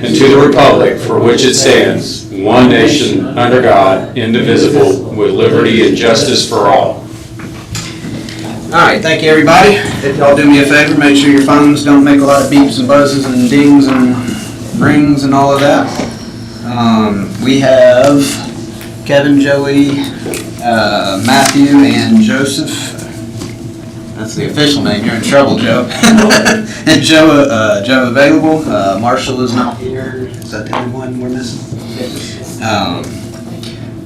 and to the republic for which it stands, one nation, under God, indivisible, with liberty and justice for all. All right, thank you, everybody. If y'all do me a favor, make sure your phones don't make a lot of beeps and buzzes and dings and rings and all of that. We have Kevin, Joey, Matthew, and Joseph. That's the official name. You're in trouble, Joe. And Joe available. Marshall is not here. Is that the only one we're missing?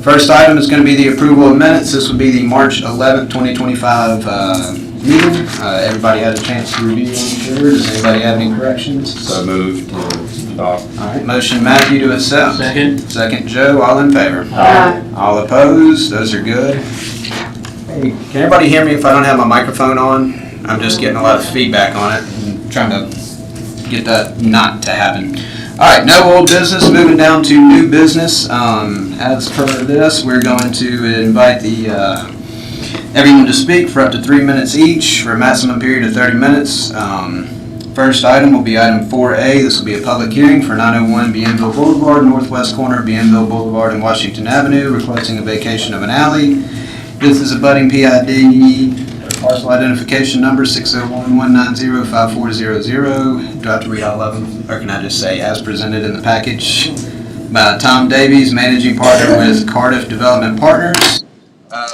First item is going to be the approval of minutes. This would be the March 11th, 2025 meeting. Everybody had a chance to review, I'm sure. Does anybody have any corrections? So moved. All right, motion Matthew to accept. Second Joe, all in favor? Aye. All opposed? Those are good. Hey, can everybody hear me if I don't have my microphone on? I'm just getting a lot of feedback on it and trying to get that not to happen. All right, no old business, moving down to new business. As per this, we're going to invite everyone to speak for up to 3 minutes each for a maximum period of 30 minutes. First item will be item 4A. This will be a public hearing for 901 Bienville Boulevard, northwest corner of Bienville Boulevard and Washington Avenue, requesting a vacation of an alley. This is a budding PID. Parcel identification number 601-190-5400. Do I have to read all of them, or can I just say as presented in the package? Tom Davies, managing partner with Cardiff Development Partners.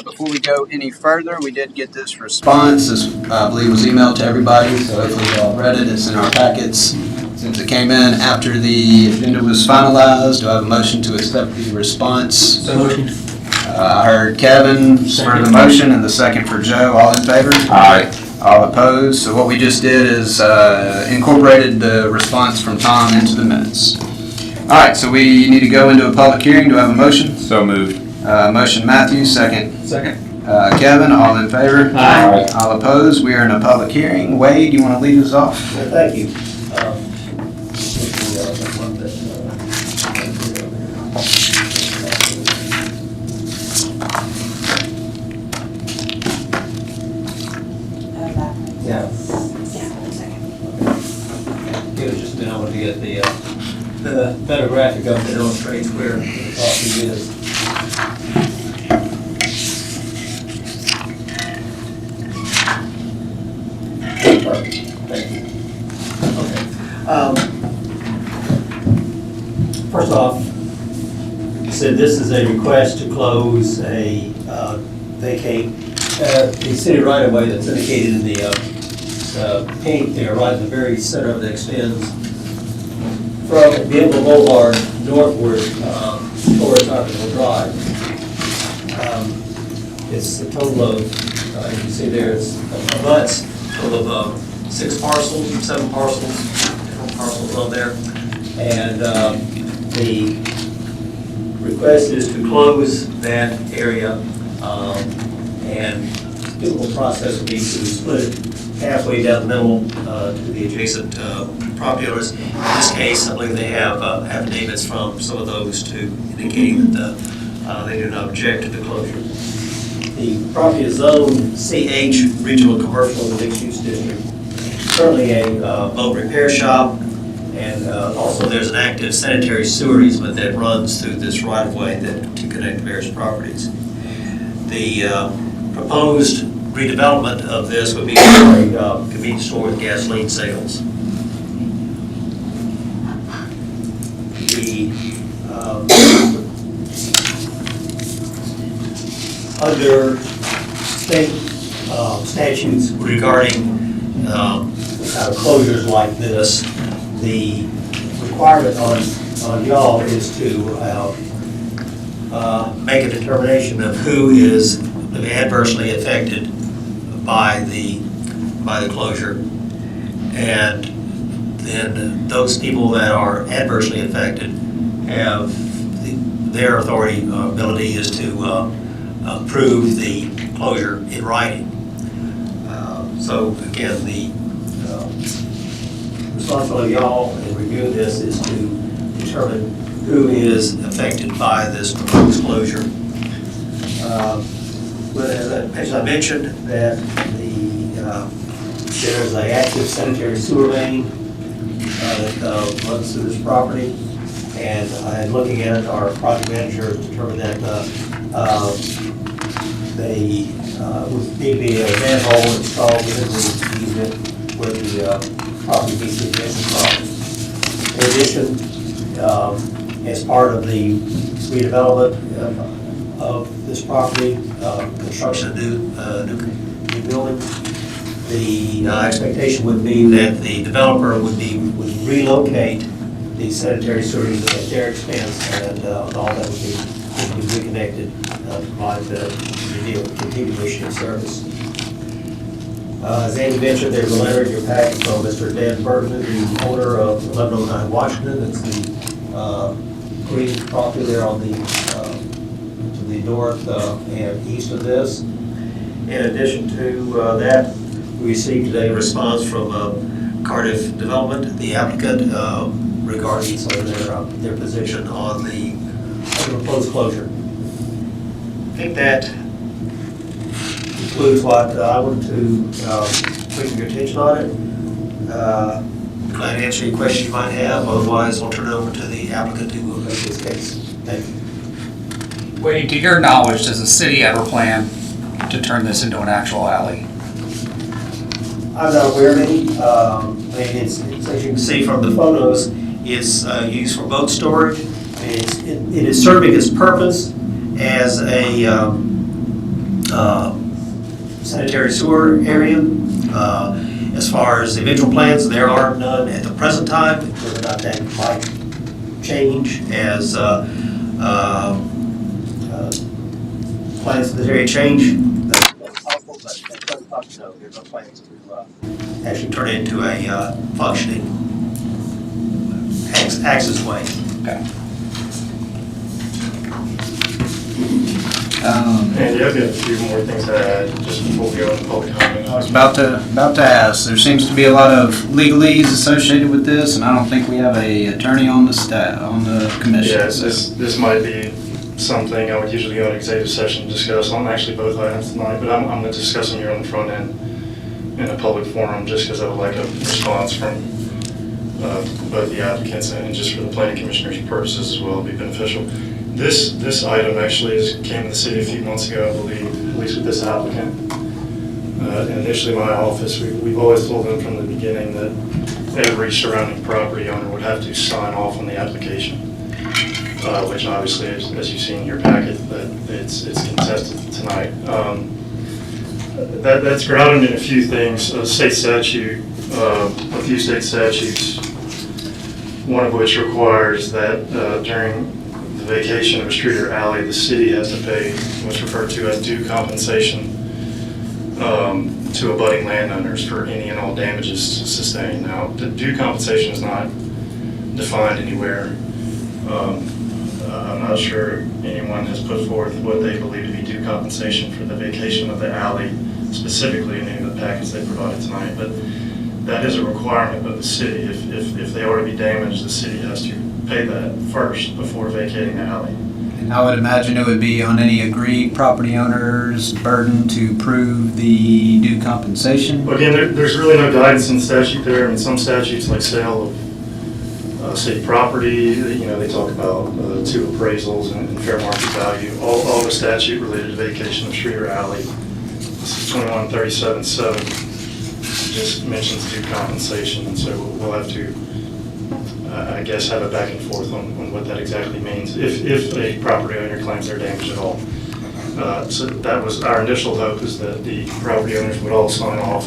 Before we go any further, we did get this response. This, I believe, was emailed to everybody, so hopefully you all read it. It's in our packets. Since it came in after the agenda was finalized, do I have a motion to accept the response? So moved. I heard Kevin for the motion and the second for Joe. All in favor? Aye. All opposed? So what we just did is incorporated the response from Tom into the minutes. All right, so we need to go into a public hearing. Do I have a motion? So moved. Motion Matthew, second. Second. Kevin, all in favor? Aye. All opposed? We are in a public hearing. Wade, you want to lead us off? Thank you. Yeah. It was just been able to get the better graphic up that illustrates where the property is. Perfect. Thank you. Okay. First off, said this is a request to close a vacate the city right-of-way that's indicated in the paint there, right in the very center of it, extends from Bienville Boulevard northward towards Arkansas Drive. It's a total of, you can see there, it's a butts, total of 7 parcels, different parcels on there. And the request is to close that area, and the typical process would be to split it halfway down the middle to the adjacent property owners. In this case, I believe they have affidavits from some of those indicating that they do not object to the closure. The property is zoned CH, Regional Commercial and Mixed Use District. Currently a boat repair shop, and also there's an active sanitary sewer easement that runs through this right-of-way to connect various properties. The proposed redevelopment of this would be for a convenience store with gasoline sales. The under state statutes regarding closures like this, the requirement on y'all is to make a determination of who is adversely affected by the closure, and then those people that are adversely affected have their ability is to approve the closure in writing. So again, the responsibility of y'all in reviewing this is to determine who is affected by this proposed closure. But as I mentioned, that there's an active sanitary sewer main that runs through this property. And looking at it, our project manager determined that they would need to be a manhole installed within the easement where the property meets the adjacent property. In addition, as part of the redevelopment of this property, construction of new building, the expectation would be that the developer would relocate the sanitary sewer at their expense, and all that would be reconnected to provide the continuation of service. As Andy mentioned, there's a letter in your packet from Mr. Dan Burton, the owner of 1109 Washington. It's the green property there on the to the north and east of this. In addition to that, we received today a response from Cardiff Development, the applicant, regarding sort of their position on the proposed closure. I think that concludes what I wanted to bring your attention on it. Glad to answer any questions you might have. Otherwise, I'll turn it over to the applicant who will make this case. Thank you. Wade, to your knowledge, does the city ever plan to turn this into an actual alley? I'm not aware of any. I mean, it's, as you can see from the photos, it's used for boat storage. It is serving its purpose as a sanitary sewer area. As far as eventual plans, there are none at the present time. Whether or not that might change as plans for this area change, that's possible, but at the present time, no, there's no plans to actually turn it into a functioning access way. Okay. Andy, I've got a few more things to add just before we go into public comment. I was about to ask. There seems to be a lot of legalese associated with this, and I don't think we have a attorney on the staff on the commission. Yeah, this might be something I would usually go in executive session and discuss on actually both items tonight, but I'm going to discuss them here on the front end in a public forum just because I would like a response from both the applicants and just for the planning commissioner's purposes as well, it'd be beneficial. This item actually came to the city a few months ago, I believe, at least with this applicant. And initially my office, we've always told them from the beginning that every surrounding property owner would have to sign off on the application, which obviously, as you've seen in your packet, that it's contested tonight. That's grounded in a few things, a state statute, a few state statutes, one of which requires that during the vacation of a street or alley, the city has to pay what's referred to as due compensation to abutting landowners for any and all damages sustained. Now, the due compensation is not defined anywhere. I'm not sure anyone has put forth what they believe to be due compensation for the vacation of the alley, specifically in any of the packets they provided tonight, but that is a requirement of the city. If they are to be damaged, the city has to pay that first before vacating the alley. And I would imagine it would be on any aggrieved property owner's burden to prove the due compensation. Again, there's really no guidance in the statute there. I mean, some statutes like sale of city property, they talk about two appraisals and fair market value. All the statute related to vacation of street or alley. This is 2137.7 just mentions due compensation, and so we'll have to, I guess, have a back and forth on what that exactly means if a property owner claims they're damaged at all. So that was our initial hope, is that the property owners would all sign off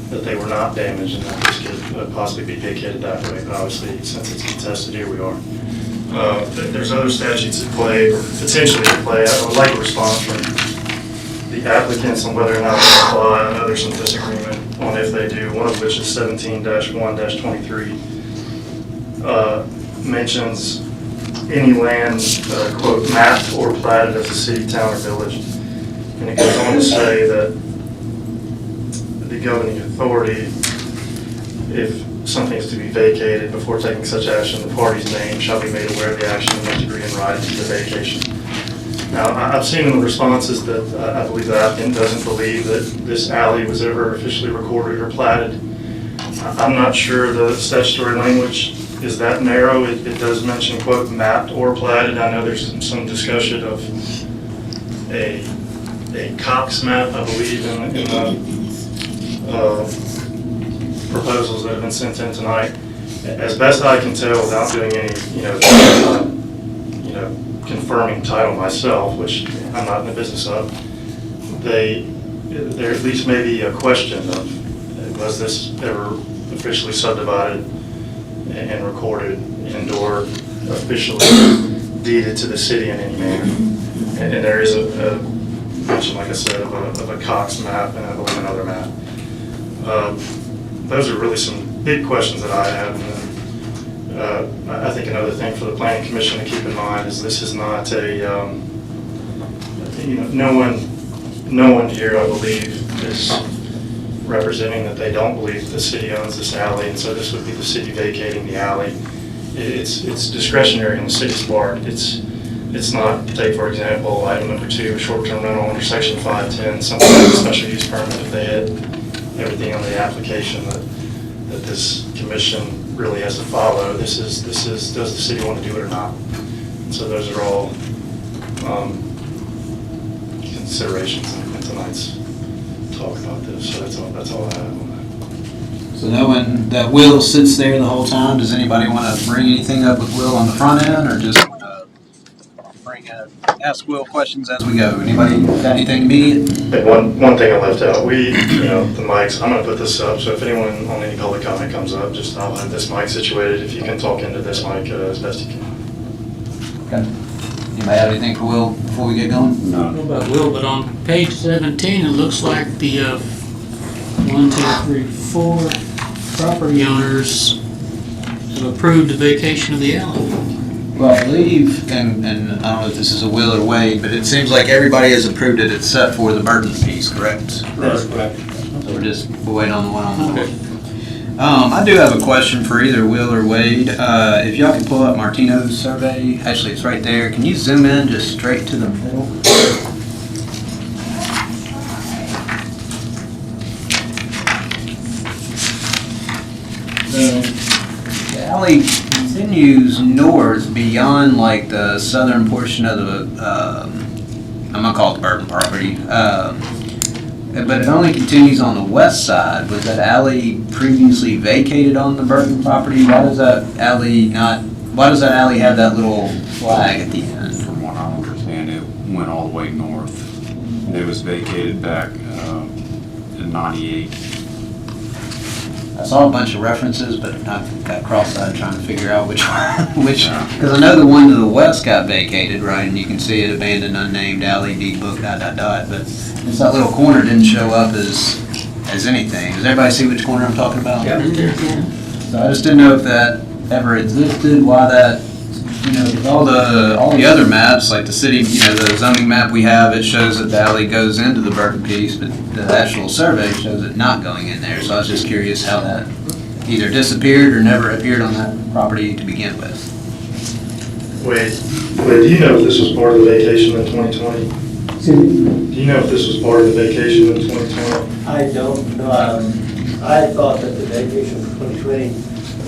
that they were not damaged and that this could possibly be vacated that way. But obviously, since it's contested, here we are. There's other statutes at play, or potentially at play. I would like a response from the applicants on whether or not they apply. I know there's some disagreement on if they do, one of which is 17-1-23. Mentions any land, quote, mapped or platted as a city, town, or village. And it goes on to say that the governing authority, if something is to be vacated before taking such action, the party's name shall be made aware of the action and must agree in writing to the vacation. Now, I've seen in the responses that I believe the applicant doesn't believe that this alley was ever officially recorded or platted. I'm not sure the statutory language is that narrow. It does mention, quote, mapped or platted. I know there's some discussion of a Cox map, I believe, in the proposals that have been sent in tonight. As best I can tell, without doing any, confirming title myself, which I'm not in the business of, there at least may be a question of, was this ever officially subdivided and recorded and/or officially deeded to the city in any manner? And there is a mention, like I said, of a Cox map and I believe another map. Those are really some big questions that I have. And I think another thing for the Planning Commission to keep in mind is this is not no one here, I believe, is representing that they don't believe the city owns this alley, and so this would be the city vacating the alley. It's discretionary on the city's part. It's not, take for example, item number 2, short-term rental under section 510, something like a special use permit if they had everything on the application that this commission really has to follow. This is, does the city want to do it or not? And so those are all considerations in tonight's talk about this. So that's all I have on that. So knowing that Will sits there the whole time, does anybody want to bring anything up with Will on the front end, or just ask Will questions as we go? Anybody got anything immediate? And one thing I left out, the mics, I'm going to put this up, so if anyone on any public comment comes up, I'll have this mic situated. If you can talk into this mic as best you can. Okay. Anybody have anything for Will before we get going? I don't know about Will, but on page 17, it looks like the 1, 2, 3, 4 property owners have approved the vacation of the alley. Well, I believe, and I don't know if this is a Will or Wade, but it seems like everybody has approved it except for the Burton piece, correct? That's correct. So we're waiting on the one on the board. I do have a question for either Will or Wade. If y'all can pull up Martino's survey, actually it's right there. Can you zoom in just straight to the middle? The alley continues north beyond like the southern portion of the, I'm gonna call it the Burton property. But it only continues on the west side. Was that alley previously vacated on the Burton property? Why does that alley have that little flag at the end? From what I understand, it went all the way north. It was vacated back in '98. I saw a bunch of references, but I got cross-eyed trying to figure out which, because I know the one to the west got vacated, right? And you can see it abandoned, unnamed alley, deed book, ... But just that little corner didn't show up as anything. Does everybody see which corner I'm talking about? Yeah. So I just didn't know if that ever existed, why that, because all the other maps, like the city, the zoning map we have, it shows that the alley goes into the Burton piece, but the actual survey shows it not going in there. So I was just curious how that either disappeared or never appeared on that property to begin with. Wade, do you know if this was part of the vacation in 2020? Do you know if this was part of the vacation in 2020? I don't know. I thought that the vacation for 2020,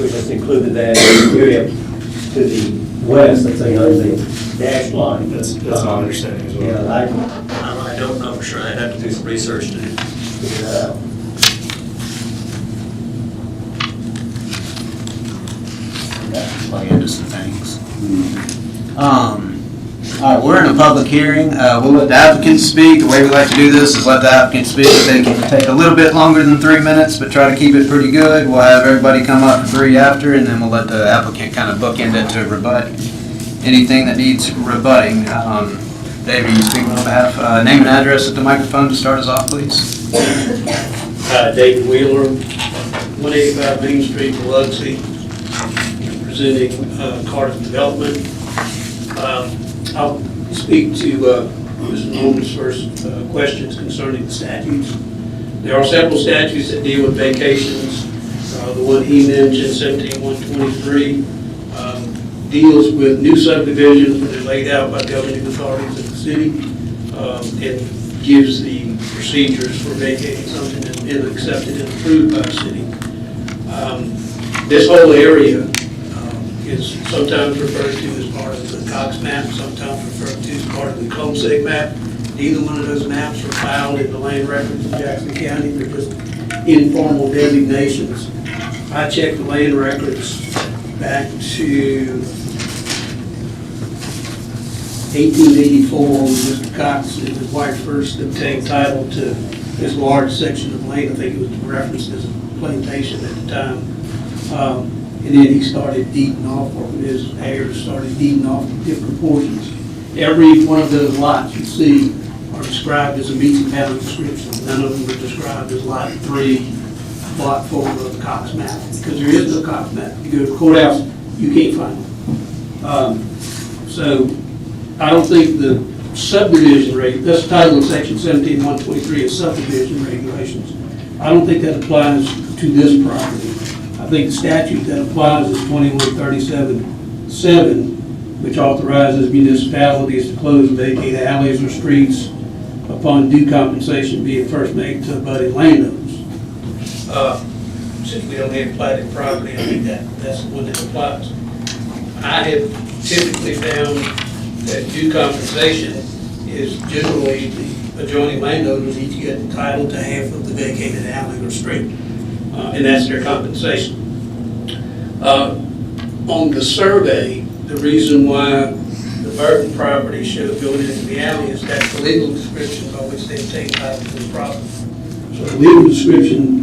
we just included that area to the west, that's on the dash line. That's my understanding as well. Yeah, I don't know for sure. I'd have to do some research to figure that out. That's play into some things. All right, we're in a public hearing. We'll let the applicants speak. The way we like to do this is let the applicants speak. They can take a little bit longer than 3 minutes, but try to keep it pretty good. We'll have everybody come up for 3 after, and then we'll let the applicant kind of bookend it to rebut anything that needs rebutting. David, you speaking on behalf, name and address at the microphone to start us off, please. David Wheeler, 185 Main Street, Biloxi, presenting Cardiff Development. I'll speak to Mr. Norman's first questions concerning the statutes. There are several statutes that deal with vacations. The one he mentioned, 17123, deals with new subdivisions that are laid out by governing authorities of the city and gives the procedures for vacating something and accepted and approved by the city. This whole area is sometimes referred to as part of the Cox map, sometimes referred to as part of the Comseg map. Neither one of those maps are filed in the land records in Jackson County. They're just informal designations. I checked the land records back to 1884 when Mr. Cox and his wife first obtained title to this large section of land. I think it was referenced as a plantation at the time. And then he started deeding off, or his heirs started deeding off different portions. Every one of those lots you see are described as a meets and bounds description. None of them are described as lot 3, lot 4 of the Cox map, because there is no Cox map. You go to the courthouse, you can't find one. So I don't think the subdivision rate, that's titled section 17-123 is subdivision regulations. I don't think that applies to this property. I think the statute that applies is 2137-7, which authorizes municipalities to close and vacate alleys or streets upon due compensation being first made to abutting landowners. Since we don't have platted property, I think that's the one that applies. I have typically found that due compensation is generally the adjoining landowners each get entitled to half of the vacated alley or street, and that's their compensation. On the survey, the reason why the Burton property showed going into the alley is that's the legal description by which they take title to the property. So the legal description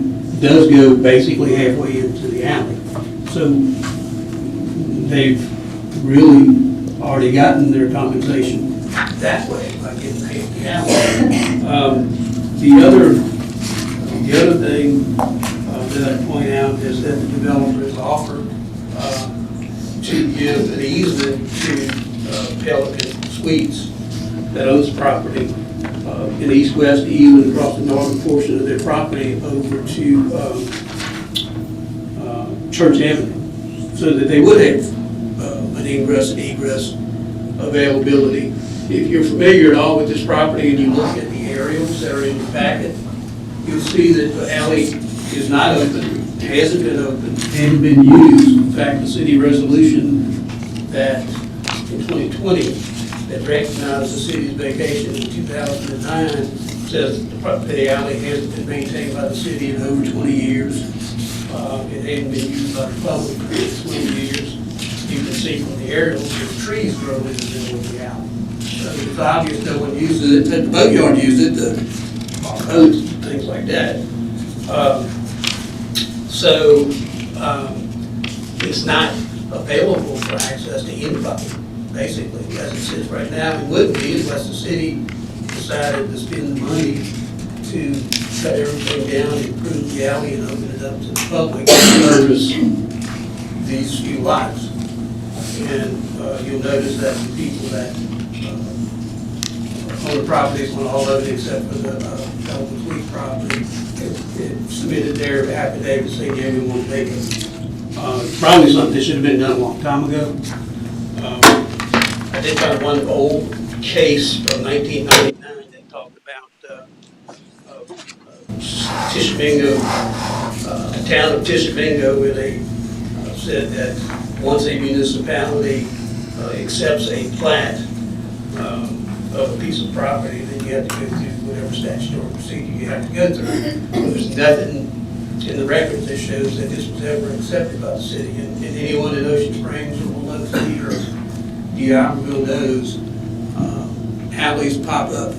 does go basically halfway into the alley. So they've really already gotten their compensation that way by getting half the alley. The other thing that I point out is that the developer has offered to give an easement to Pelican Suites that owns the property, an east-west easement across the northern portion of their property over to Church Avenue, so that they would have an ingress and egress availability. If you're familiar at all with this property and you look at the aerials that are in your packet, you'll see that the alley is not open, hasn't been open, hasn't been used. In fact, the city resolution that in 2020 that recognized the city's vacation in 2009 says that the alley hasn't been maintained by the city in over 20 years. It hadn't been used by the public for 20 years. You can see from the aerials, there's trees growing in the middle of the alley. So it's obvious no one uses it, that the boatyard used it, the boats, things like that. It's not available for access to anybody, basically, as it sits right now. It wouldn't be unless the city decided to spend the money to cut everything down, improve the alley, and open it up to the public to service these few lots. And you'll notice that the people that own the properties on all of it except for the Pelican Suites property, it submitted their affidavit saying, yeah, we want to make it. Probably something that should have been done a long time ago. I did find one old case from 1999 that talked about Tishomingo, the town of Tishomingo, where they said that once a municipality accepts a plat of a piece of property, then you have to go through whatever statutory procedure you have to go through. There's nothing in the records that shows that this was ever accepted by the city. And anyone in Ocean Springs or Biloxi or D'Iberville knows alleys pop up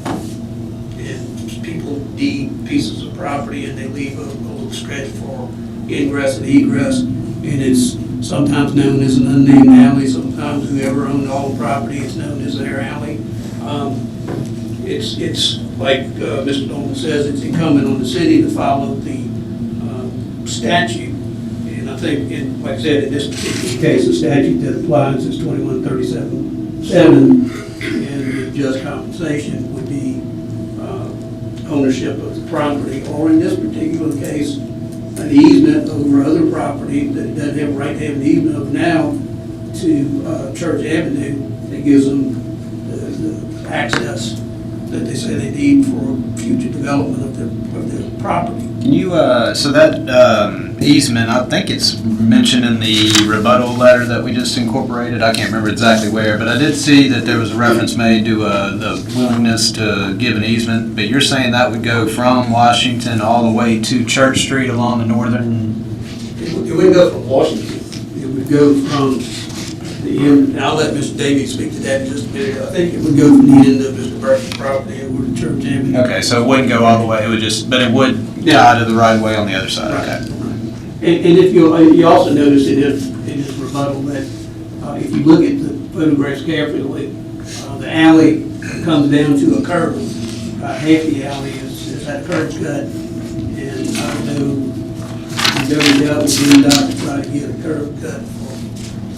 and people deed pieces of property and they leave a little stretch for ingress and egress. And it's sometimes known as an unnamed alley. Sometimes whoever owned all the property is known as their alley. It's like Mr. Dolman says, it's incumbent on the city to follow the statute. And I think, like I said, in this particular case, the statute that applies is 2137-7, and the just compensation would be ownership of the property, or in this particular case, an easement over other property that it doesn't have a right to have an easement of now to Church Avenue that gives them the access that they say they need for future development of their property. Can you, so that easement, I think it's mentioned in the rebuttal letter that we just incorporated. I can't remember exactly where, but I did see that there was a reference made to the willingness to give an easement. But you're saying that would go from Washington all the way to Church Street along the northern? It wouldn't go from Washington. It would go from the end, and I'll let Mr. Davies speak to that in just a minute. I think it would go from the end of Mr. Burton's property over to Church Avenue. Okay, so it wouldn't go all the way. It would just, but it would tie to the right of way on the other side. Right. Okay. And if you also notice in his rebuttal that if you look at the photographs carefully, the alley comes down to a curve. Half the alley is at a curb cut, and I know we dealt with DDOT to try to get a curb cut for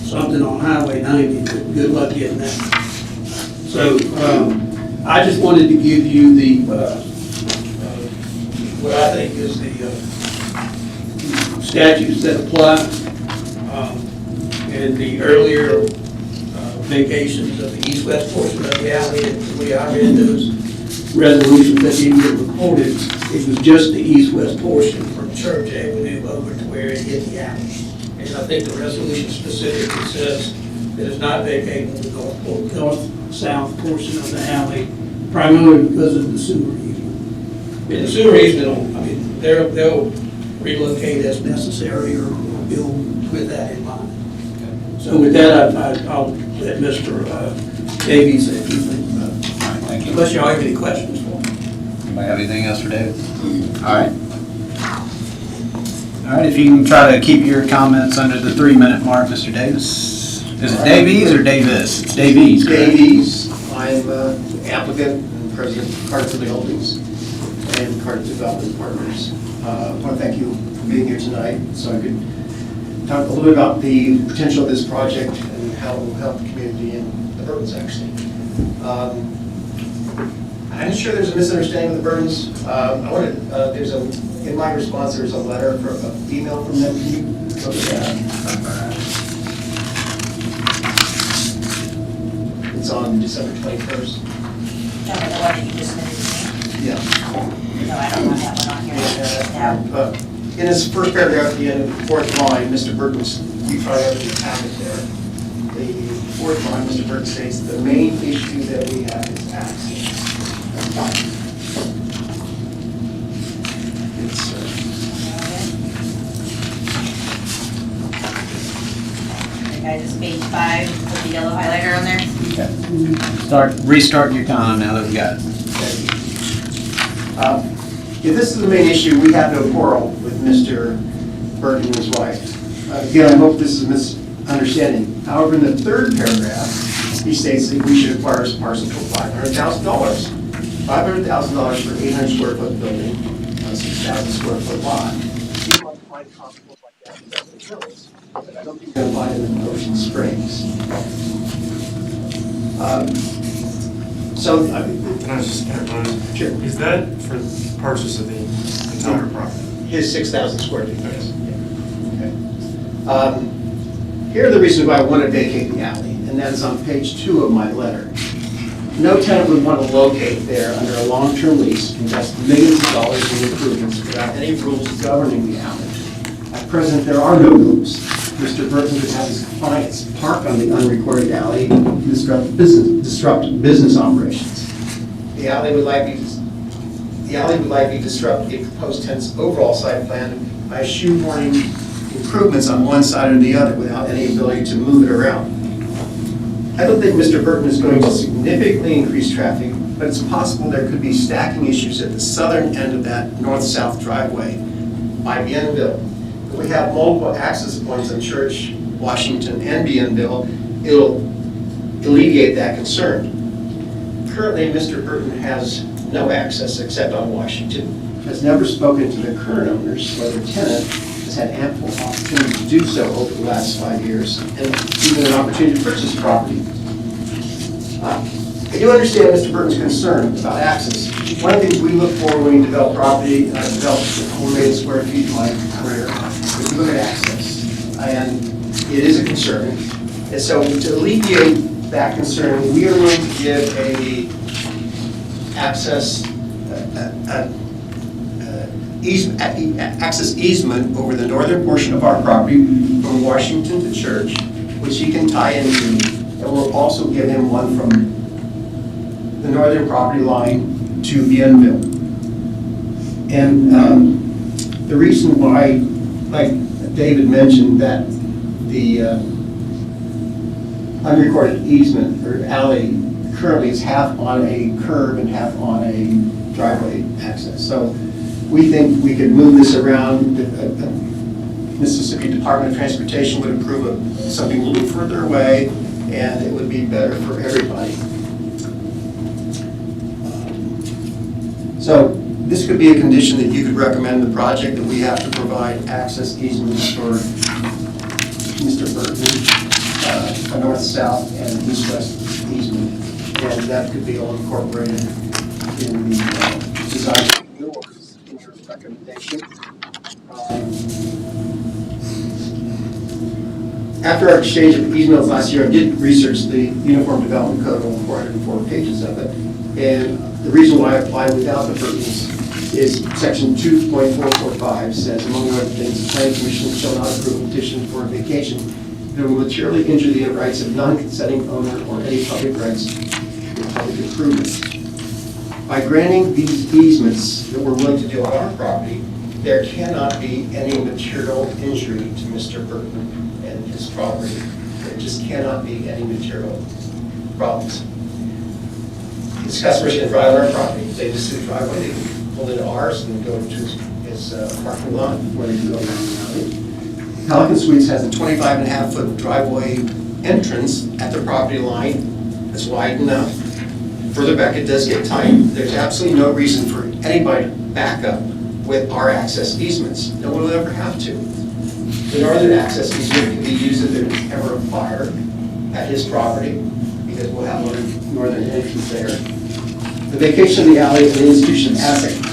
something on Highway 90, but good luck getting that. So I just wanted to give you the what I think is the statutes that apply, and the earlier vacations of the east-west portion of the alley, and the way I read those resolutions that didn't get recorded, it was just the east-west portion from Church Avenue over to where it hit the alley. And I think the resolution specifically says that it's not vacating the north-south portion of the alley, primarily because of the sewer easement. And the sewer easement, I mean, they'll relocate as necessary or build with that in mind. So with that, I'll let Mr. Davies say a few things about it. All right, thank you. Unless y'all have any questions for me. Anybody have anything else for David? All right. All right, if you can try to keep your comments under the 3-minute mark, Mr. Davis. Is it Davies or Davis? It's Davies, correct? Davies. I'm applicant and president of Carter Holdings and Carter Development Partners. I want to thank you for being here tonight so I could talk a little bit about the potential of this project and how it will help the community and the Burtons actually. I'm sure there's a misunderstanding of the Burtons. In my response, there's a letter, an email from them. Can you look at that? It's on December 21st. No, the one that you just submitted to me? Yeah. No, I don't have that one on here. No. In his first paragraph at the end of the fourth line, Mr. Burton's, we probably already have it there. The fourth line, Mr. Burton states, the main issue that we have is access. It's, Okay, just page 5 with the yellow highlighter on there. Restart your time now that we got it. If this is the main issue, we have no quarrel with Mr. Burton and his wife. Again, I hope this is a misunderstanding. However, in the third paragraph, he states that we should acquire this parcel for $500,000. $500,000 for 800 square foot building, a 6,000 square foot lot. He wants to find comparables like that in Beverly Hills, but I don't think they'll find them in Ocean Springs. Can I just interpose? Sure. Is that for the purchase of the entire property? His 6,000 square feet, yes. Okay. Here are the reasons why I want to vacate the alley, and that is on page 2 of my letter. No tenant would want to locate there under a long-term lease, invest millions of dollars in improvements without any rules governing the alley. At present, there are no rules. Mr. Burton could have his clients park on the unrecorded alley and disrupt business operations. The alley would likely disrupt a proposed tenant's overall site plan by shoehorning improvements on one side or the other without any ability to move it around. I don't think Mr. Burton is going to significantly increase traffic, but it's possible there could be stacking issues at the southern end of that north-south driveway by Bienville. If we have multiple access points on Church, Washington, and Bienville, it'll alleviate that concern. Currently, Mr. Burton has no access except on Washington, has never spoken to the current owners, whether tenant has had ample opportunity to do so over the last 5 years, and even an opportunity to purchase property. I do understand Mr. Burton's concern about access. One of the things we look for when we develop property, and I've developed 4 million square feet in my career, is we look at access, and it is a concern. And so to alleviate that concern, we are going to give a access access easement over the northern portion of our property from Washington to Church, which he can tie into, and we'll also give him one from the northern property line to Bienville. And the reason why, like David mentioned, that the unrecorded easement or alley currently is half on a curb and half on a driveway access. So we think we could move this around. The Mississippi Department of Transportation would approve of something a little further away, and it would be better for everybody. So this could be a condition that you could recommend the project, that we have to provide access easements for Mr. Burton, a north-south and east-west easement, and that could be all incorporated in the design in your recommendation. After our exchange of emails last year, I did research the Uniform Development Code, all 404 pages of it, and the reason why I applied without the Burtons is section 2.445 says, among other things, the planning commission shall not approve a petition for a vacation that will materially injure the rights of non-consenting owner or any public rights or public improvements. By granting these easements that we're willing to do on our property, there cannot be any material injury to Mr. Burton and his property. There just cannot be any material problems. His customers can drive on our property. They just see the driveway, they can pull into ours and go to his parking lot where they can go around the alley. Pelican Suites has a 25.5-foot driveway entrance at the property line that's wide enough. Further back, it does get tight. There's absolutely no reason for anybody to back up with our access easements. No one will ever have to. The northern access easement can be used if there's ever a fire at his property, because we'll have a northern entrance there. The vacation of the alley and the institution of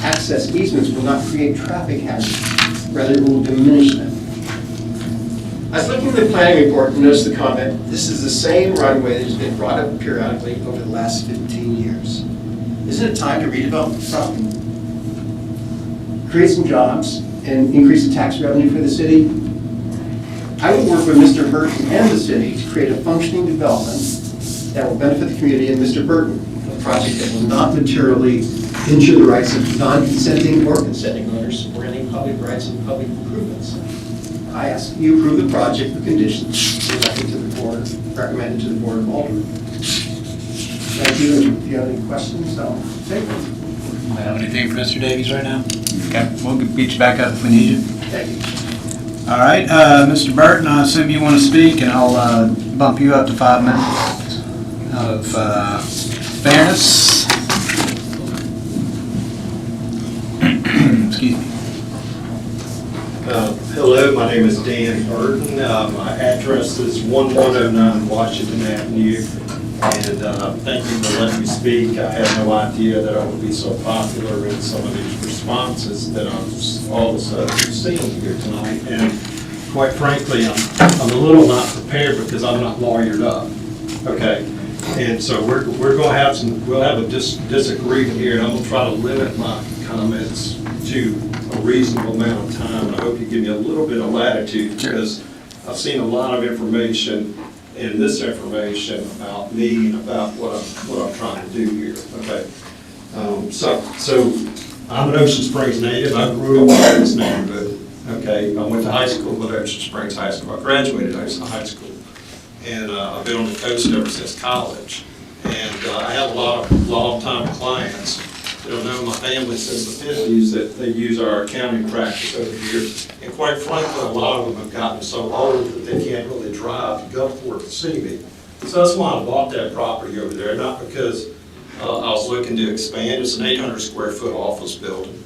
access easements will not create traffic hazards. Rather, it will diminish them. I was looking at the planning report and noticed the comment, this is the same runway that has been brought up periodically over the last 15 years. Isn't it time to redevelop the property? Create some jobs and increase the tax revenue for the city? I will work with Mr. Burton and the city to create a functioning development that will benefit the community and Mr. Burton, a project that will not materially injure the rights of non-consenting or consenting owners or any public rights and public improvements. I ask you approve the project with conditions directed to the board, recommended to the board of aldermen. Thank you, and if you have any questions, I'll take them. Do you have anything for Mr. Davies right now? Okay, we'll get you back up if we need you. Thank you. All right, Mr. Burton, I assume you want to speak, and I'll bump you up to 5 minutes of fairness. Excuse me. Hello, my name is Dan Burton. My address is 1109 Washington Avenue, and thank you for letting me speak. I had no idea that I would be so popular in some of these responses that I'm all of a sudden seeing here tonight. And quite frankly, I'm a little not prepared because I'm not lawyered up. Okay, and so we're going to have we'll have a disagreement here, and I'm going to try to limit my comments to a reasonable amount of time, and I hope you give me a little bit of latitude, because I've seen a lot of information in this information about me and about what I'm trying to do here. Okay, so I'm an Ocean Springs native. I grew up in this neighborhood. Okay, I went to high school at Ocean Springs High School. I graduated high school, and I've been on the coast ever since college. And I have a lot of long-time clients that have known my family since the 50s that they use our accounting practice over the years. And quite frankly, a lot of them have gotten so old that they can't really drive to Gulfport to see me. So that's why I bought that property over there, not because I was looking to expand. It's an 800 square foot office building.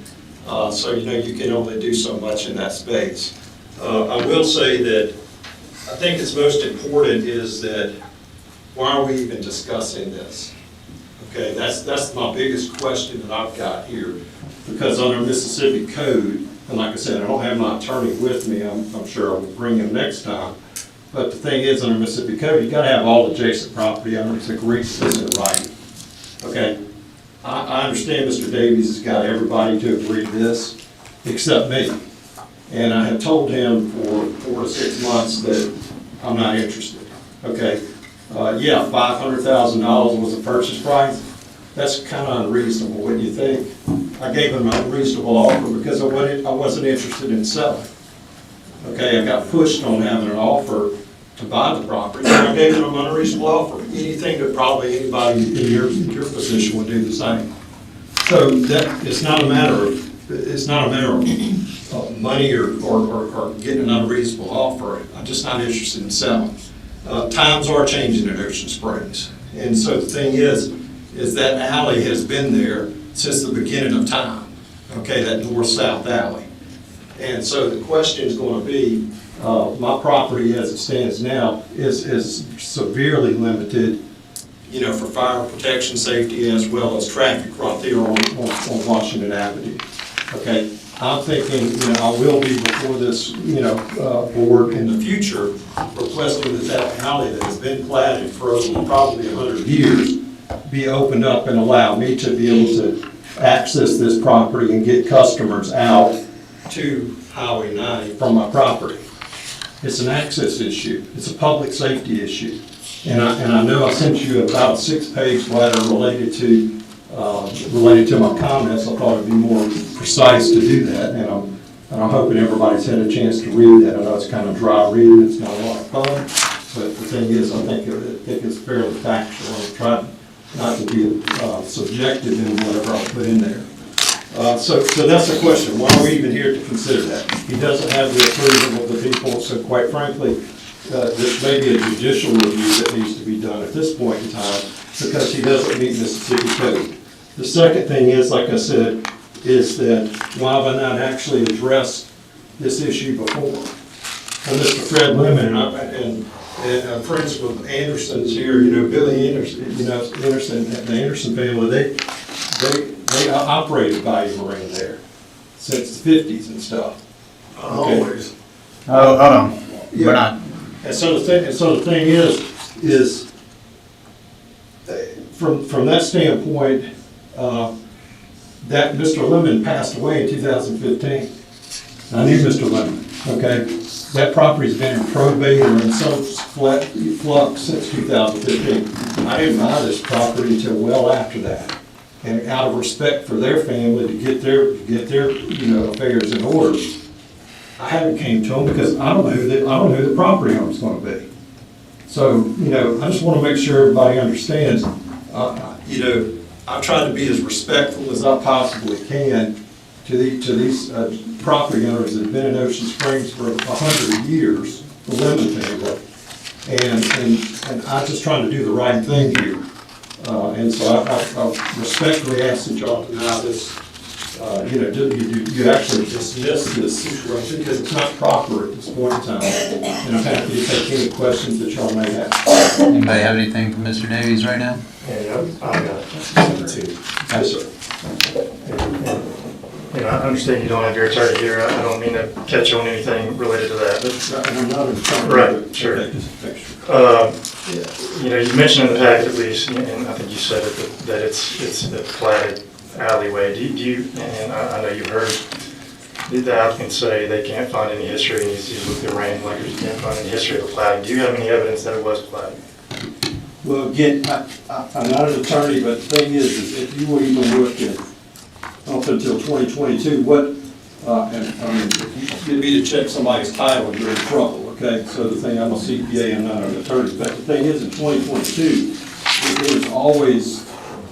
So, you can only do so much in that space. I will say that I think it's most important is that why are we even discussing this? Okay, that's my biggest question that I've got here. Because under Mississippi code, and like I said, I don't have my attorney with me, I'm sure I will bring him next time. But the thing is, under Mississippi code, you gotta have all adjacent property owners agree to this in writing. Okay, I understand Mr. Davies has got everybody to agree to this, except me. And I have told him for 4 to 6 months that I'm not interested, okay? Yeah, $500,000 was the purchase price. That's kind of unreasonable, wouldn't you think? I gave him a reasonable offer because I wasn't interested in selling. Okay, I got pushed on having an offer to buy the property, and I gave him an unreasonable offer. Anything that probably anybody in your position would do the same. So that, it's not a matter of money or getting an unreasonable offer. I'm just not interested in selling. Times are changing in Ocean Springs. And so the thing is that alley has been there since the beginning of time, okay, that north-south alley. And so the question is going to be, my property as it stands now is severely limited, you know, for fire protection, safety, as well as traffic right there on Washington Avenue. Okay, I'm thinking, you know, I will be before this, you know, board in the future requesting that alley that has been platted for over probably 100 years be opened up and allow me to be able to access this property and get customers out to Highway 90 from my property. It's an access issue. It's a public safety issue. And I know I sent you about a 6-page letter related to my comments. I thought it'd be more precise to do that, and I'm hoping everybody's had a chance to read that. I know it's kind of dry reading, it's not a lot of fun, but the thing is, I think it's fairly factual. I'm trying not to be subjective in whatever I put in there. So that's the question. Why are we even here to consider that? He doesn't have the approval of the people, so quite frankly, this may be a judicial review that needs to be done at this point in time because he doesn't meet Mississippi code. The second thing is, like I said, is that why have I not actually addressed this issue before? And Mr. Fred Lemon and I'm friends with Andersons here, you know, Billy Anderson, you know, the Anderson family, they operated Bayou Marine there since the 50s and stuff. Okay. Always. Oh, hold on. Yeah. We're not. And so the thing is from that standpoint, that Mr. Lemon passed away in 2015. I knew Mr. Lemon, okay? That property's been in probate or in some flux since 2015. I didn't buy this property until well after that. And out of respect for their family to get their you know, affairs in order, I haven't came to them because I don't know who the property owner's going to be. So, you know, I just want to make sure everybody understands, you know, I've tried to be as respectful as I possibly can to these property owners that have been in Ocean Springs for 100 years, the Lemon family. And I'm just trying to do the right thing here. And so I respectfully ask that y'all deny this, you know, you actually dismiss this situation because it's not proper at this point in time. And I'm happy to take any questions that y'all may have. Anybody have anything for Mr. Davies right now? Yeah, I got it too. Yes, sir. And I understand you don't have your attorney here. I don't mean to catch on anything related to that, but And I'm not in trouble. Right, sure. You know, you mentioned in the packet at least, and I think you said it, that it's a platted alleyway. Do you, and I know you heard the applicant say they can't find any history, and he's looked at Rand Lakers, you can't find any history of the platting. Do you have any evidence that it was platted? Well, again, I'm not an attorney, but the thing is if you were even look at up until 2022, what, and I mean, if you get me to check somebody's title, you're in trouble, okay? So the thing, I'm a CPA, I'm not an attorney, but the thing is in 2022, it was always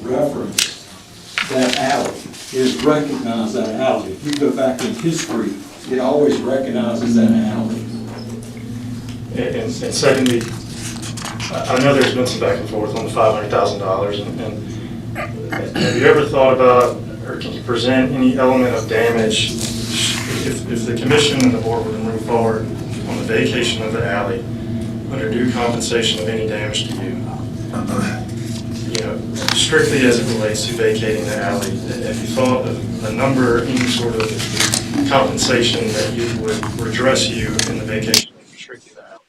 referenced that alley. It is recognized that alley. If you go back in history, it always recognizes that alley. And secondly, I know there's been some back and forth on the $500,000, and have you ever thought about, or can you present any element of damage if the commission and the board were to move forward on the vacation of the alley under due compensation of any damage to you? You know, strictly as it relates to vacating the alley, have you thought of a number, any sort of compensation that would redress you in the vacation of strictly the alley?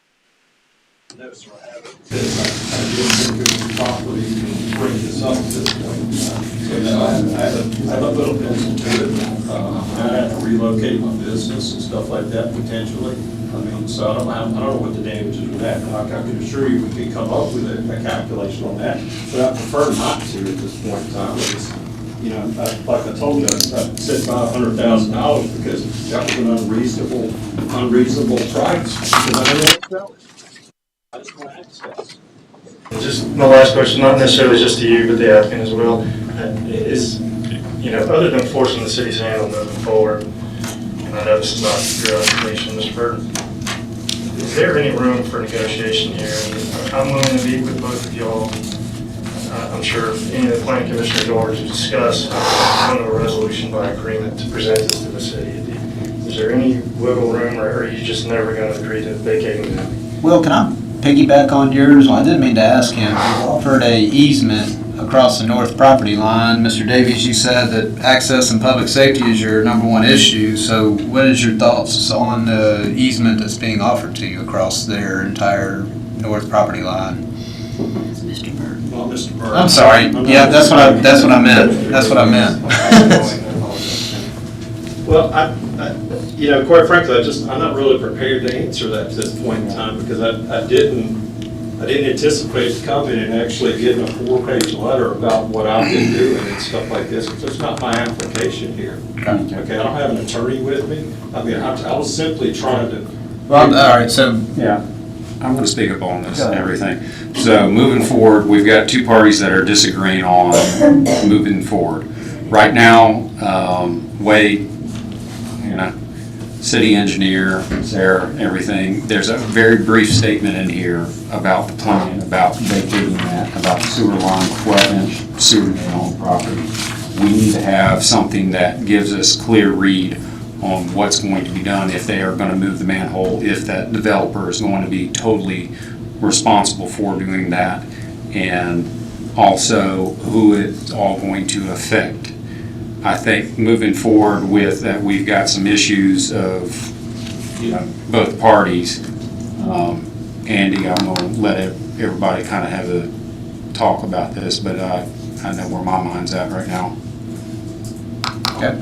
No, sir, I haven't. I didn't think it was proper to even bring this up at this point in time. So I have a little pencil to it. I have to relocate my business and stuff like that potentially. I mean, so I don't know what the damages would happen. I can assure you we could come up with a calculation on that, but I prefer not to at this point in time. Because, you know, like I told you, I said $500,000 because that was an unreasonable price. Because I don't know what to sell it. I just want access. Just my last question, not necessarily just to you, but the applicant as well, is, you know, other than forcing the city's hand on moving forward, and I know this is not your information, Mr. Burton, is there any room for negotiation here? I'm willing to meet with both of y'all. I'm sure any of the planning commissioners are to discuss come to a resolution by agreement to present this to the city. Is there any wiggle room, or are you just never going to agree to vacating that? Will, can I piggyback on yours? Well, I didn't mean to ask him. You offered a easement across the north property line. Mr. Davies, you said that access and public safety is your #1 issue. So what is your thoughts on the easement that's being offered to you across their entire north property line? Mr. Burton. Well, Mr. Burr. I'm sorry. Yeah, that's what I meant. That's what I meant. Well, you know, quite frankly, I'm not really prepared to answer that at this point in time because I didn't anticipate coming and actually getting a 4-page letter about what I've been doing and stuff like this. It's not my application here. Okay, I don't have an attorney with me. I mean, I was simply trying to. Well, all right, so. Yeah, I'm going to speak up on this and everything. So moving forward, we've got two parties that are disagreeing on moving forward. Right now, Wade, you know, city engineer, Sarah, everything, there's a very brief statement in here about the plan, about vacating that, about the sewer line, 12-inch sewer main on the property. We need to have something that gives us clear read on what's going to be done if they are going to move the manhole, if that developer is going to be totally responsible for doing that, and also who it's all going to affect. I think moving forward with that, we've got some issues of, you know, both parties. Andy, I'm going to let everybody kind of have a talk about this, but I know where my mind's at right now. Okay.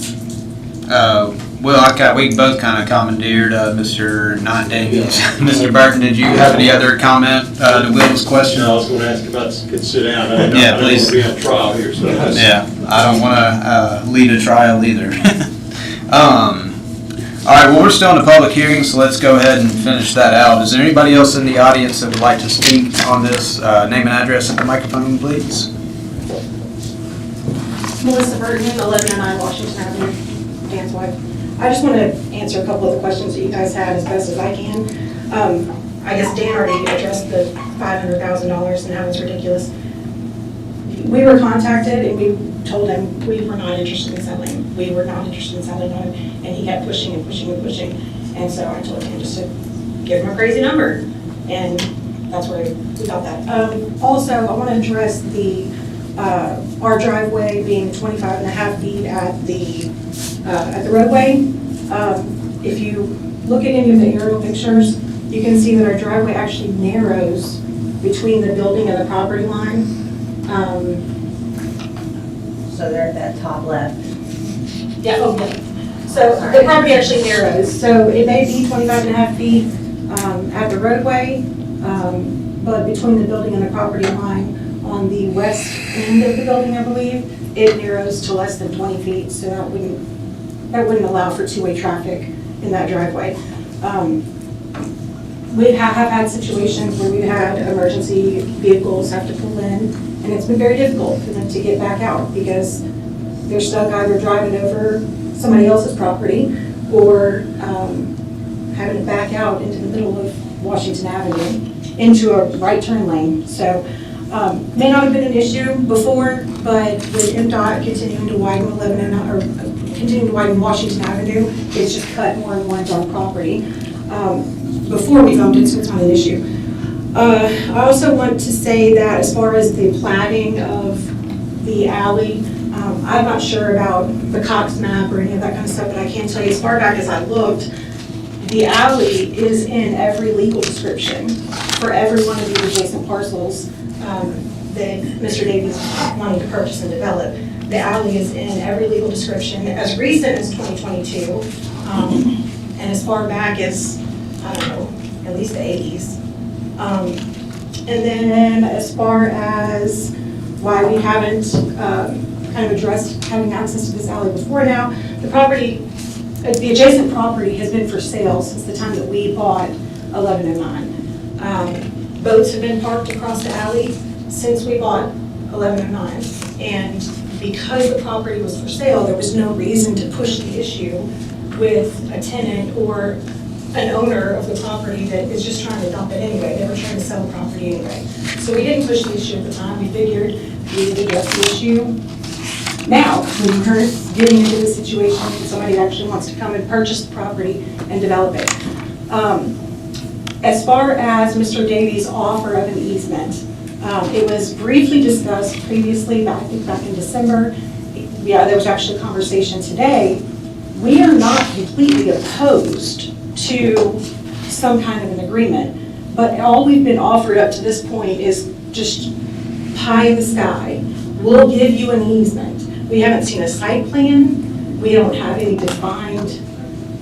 Well, we both kind of commandeered Mr. Not Davies. Mr. Burton, did you have any other comment to Will's question? I was going to ask about, could sit down. I Yeah, please. don't want to be on trial here, so. Yeah, I don't want to lead a trial either. All right, well, we're still in the public hearing, so let's go ahead and finish that out. Is there anybody else in the audience that would like to speak on this? Name and address at the microphone, please. Melissa Burton, 1109 Washington Avenue, Dan's wife. I just want to answer a couple of the questions that you guys had as best as I can. I guess Dan already addressed the $500,000 and how it's ridiculous. We were contacted and we told him we were not interested in selling. We were not interested in selling on him, and he kept pushing and pushing and pushing. And so I told him just to give him a crazy number, and that's where we got that. Also, I want to address the our driveway being 25.5 feet at the roadway. If you look at any of the aerial pictures, you can see that our driveway actually narrows between the building and the property line. So they're at that top left. Yeah, okay. So the property actually narrows. So it may be 25.5 feet at the roadway, but between the building and the property line on the west end of the building, I believe, it narrows to less than 20 feet. So that wouldn't allow for two-way traffic in that driveway. We have had situations where we've had emergency vehicles have to pull in, and it's been very difficult for them to get back out because they're stuck either driving over somebody else's property or having to back out into the middle of Washington Avenue into a right turn lane. So may not have been an issue before, but with MDOT continuing to widen 1109 or continuing to widen Washington Avenue, it's just cut more and more into our property. Before we owned it, so it's not an issue. I also want to say that as far as the platting of the alley, I'm not sure about the Cox map or any of that kind of stuff, but I can tell you as far back as I looked, the alley is in every legal description for every one of these adjacent parcels that Mr. Davies wanted to purchase and develop. The alley is in every legal description, as recent as 2022, and as far back as, I don't know, at least the 80s. And then as far as why we haven't kind of addressed having access to this alley before now, the adjacent property has been for sale since the time that we bought 1109. Boats have been parked across the alley since we bought 1109. And because the property was for sale, there was no reason to push the issue with a tenant or an owner of the property that is just trying to dump it anyway. They were trying to sell the property anyway. So we didn't push the issue at the time. We figured we would address the issue now, when we're getting into the situation that somebody actually wants to come and purchase the property and develop it. As far as Mr. Davies' offer of an easement, it was briefly discussed previously, I think back in December. Yeah, there was actually a conversation today. We are not completely opposed to some kind of an agreement, but all we've been offered up to this point is just pie in the sky. We'll give you an easement. We haven't seen a site plan. We don't have any defined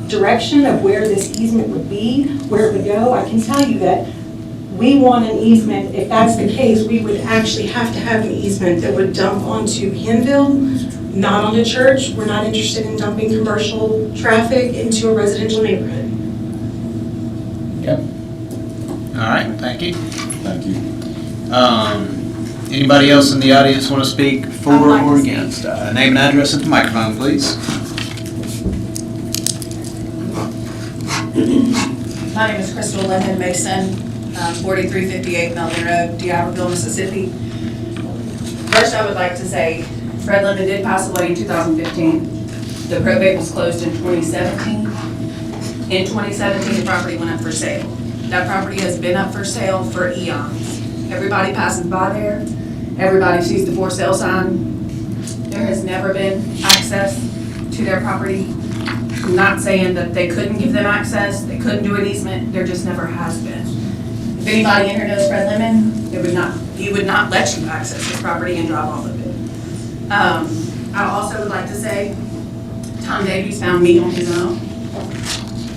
direction of where this easement would be, where it would go. I can tell you that we want an easement. If that's the case, we would actually have to have an easement that would dump onto Henville, not on a church. We're not interested in dumping commercial traffic into a residential neighborhood. All right, thank you. Thank you. Anybody else in the audience want to speak for or against? Name and address at the microphone, please. My name is Crystal Linden Mason, 4358 Melvin Road, D'Iberville, Mississippi. First, I would like to say Fred Lemon did pass away in 2015. The probate was closed in 2017. In 2017, the property went up for sale. That property has been up for sale for eons. Everybody passes by there. Everybody sees the for sale sign. There has never been access to their property. I'm not saying that they couldn't give them access, they couldn't do an easement, there just never has been. If anybody in here knows Fred Lemon, he would not let you access his property and drive off of it. I also would like to say, Tom Davies found me on his own.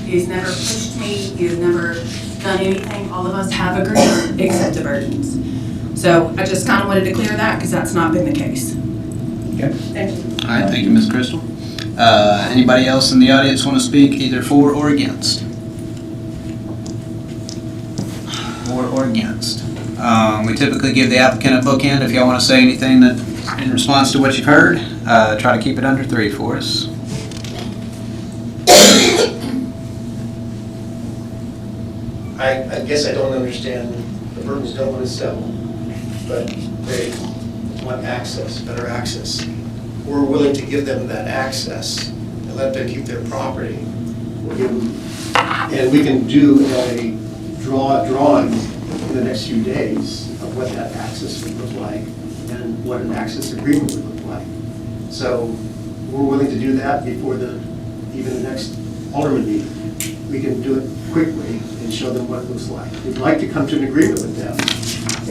He's never pushed me, he has never done anything. All of us have agreed, except the virgins. So I just kind of wanted to clear that because that's not been the case. Okay. Thank you. All right, thank you, Ms. Crystal. Anybody else in the audience want to speak either for or against? For or against. We typically give the applicant a bookend. If y'all want to say anything that in response to what you've heard, try to keep it under 3 for us. I guess I don't understand, the Burtons don't want to sell, but they want access, better access. We're willing to give them that access and let them keep their property. We'll give them, and we can do a drawing in the next few days of what that access would look like and what an access agreement would look like. So we're willing to do that before even the next Alderman meeting. We can do it quickly and show them what it looks like. We'd like to come to an agreement with them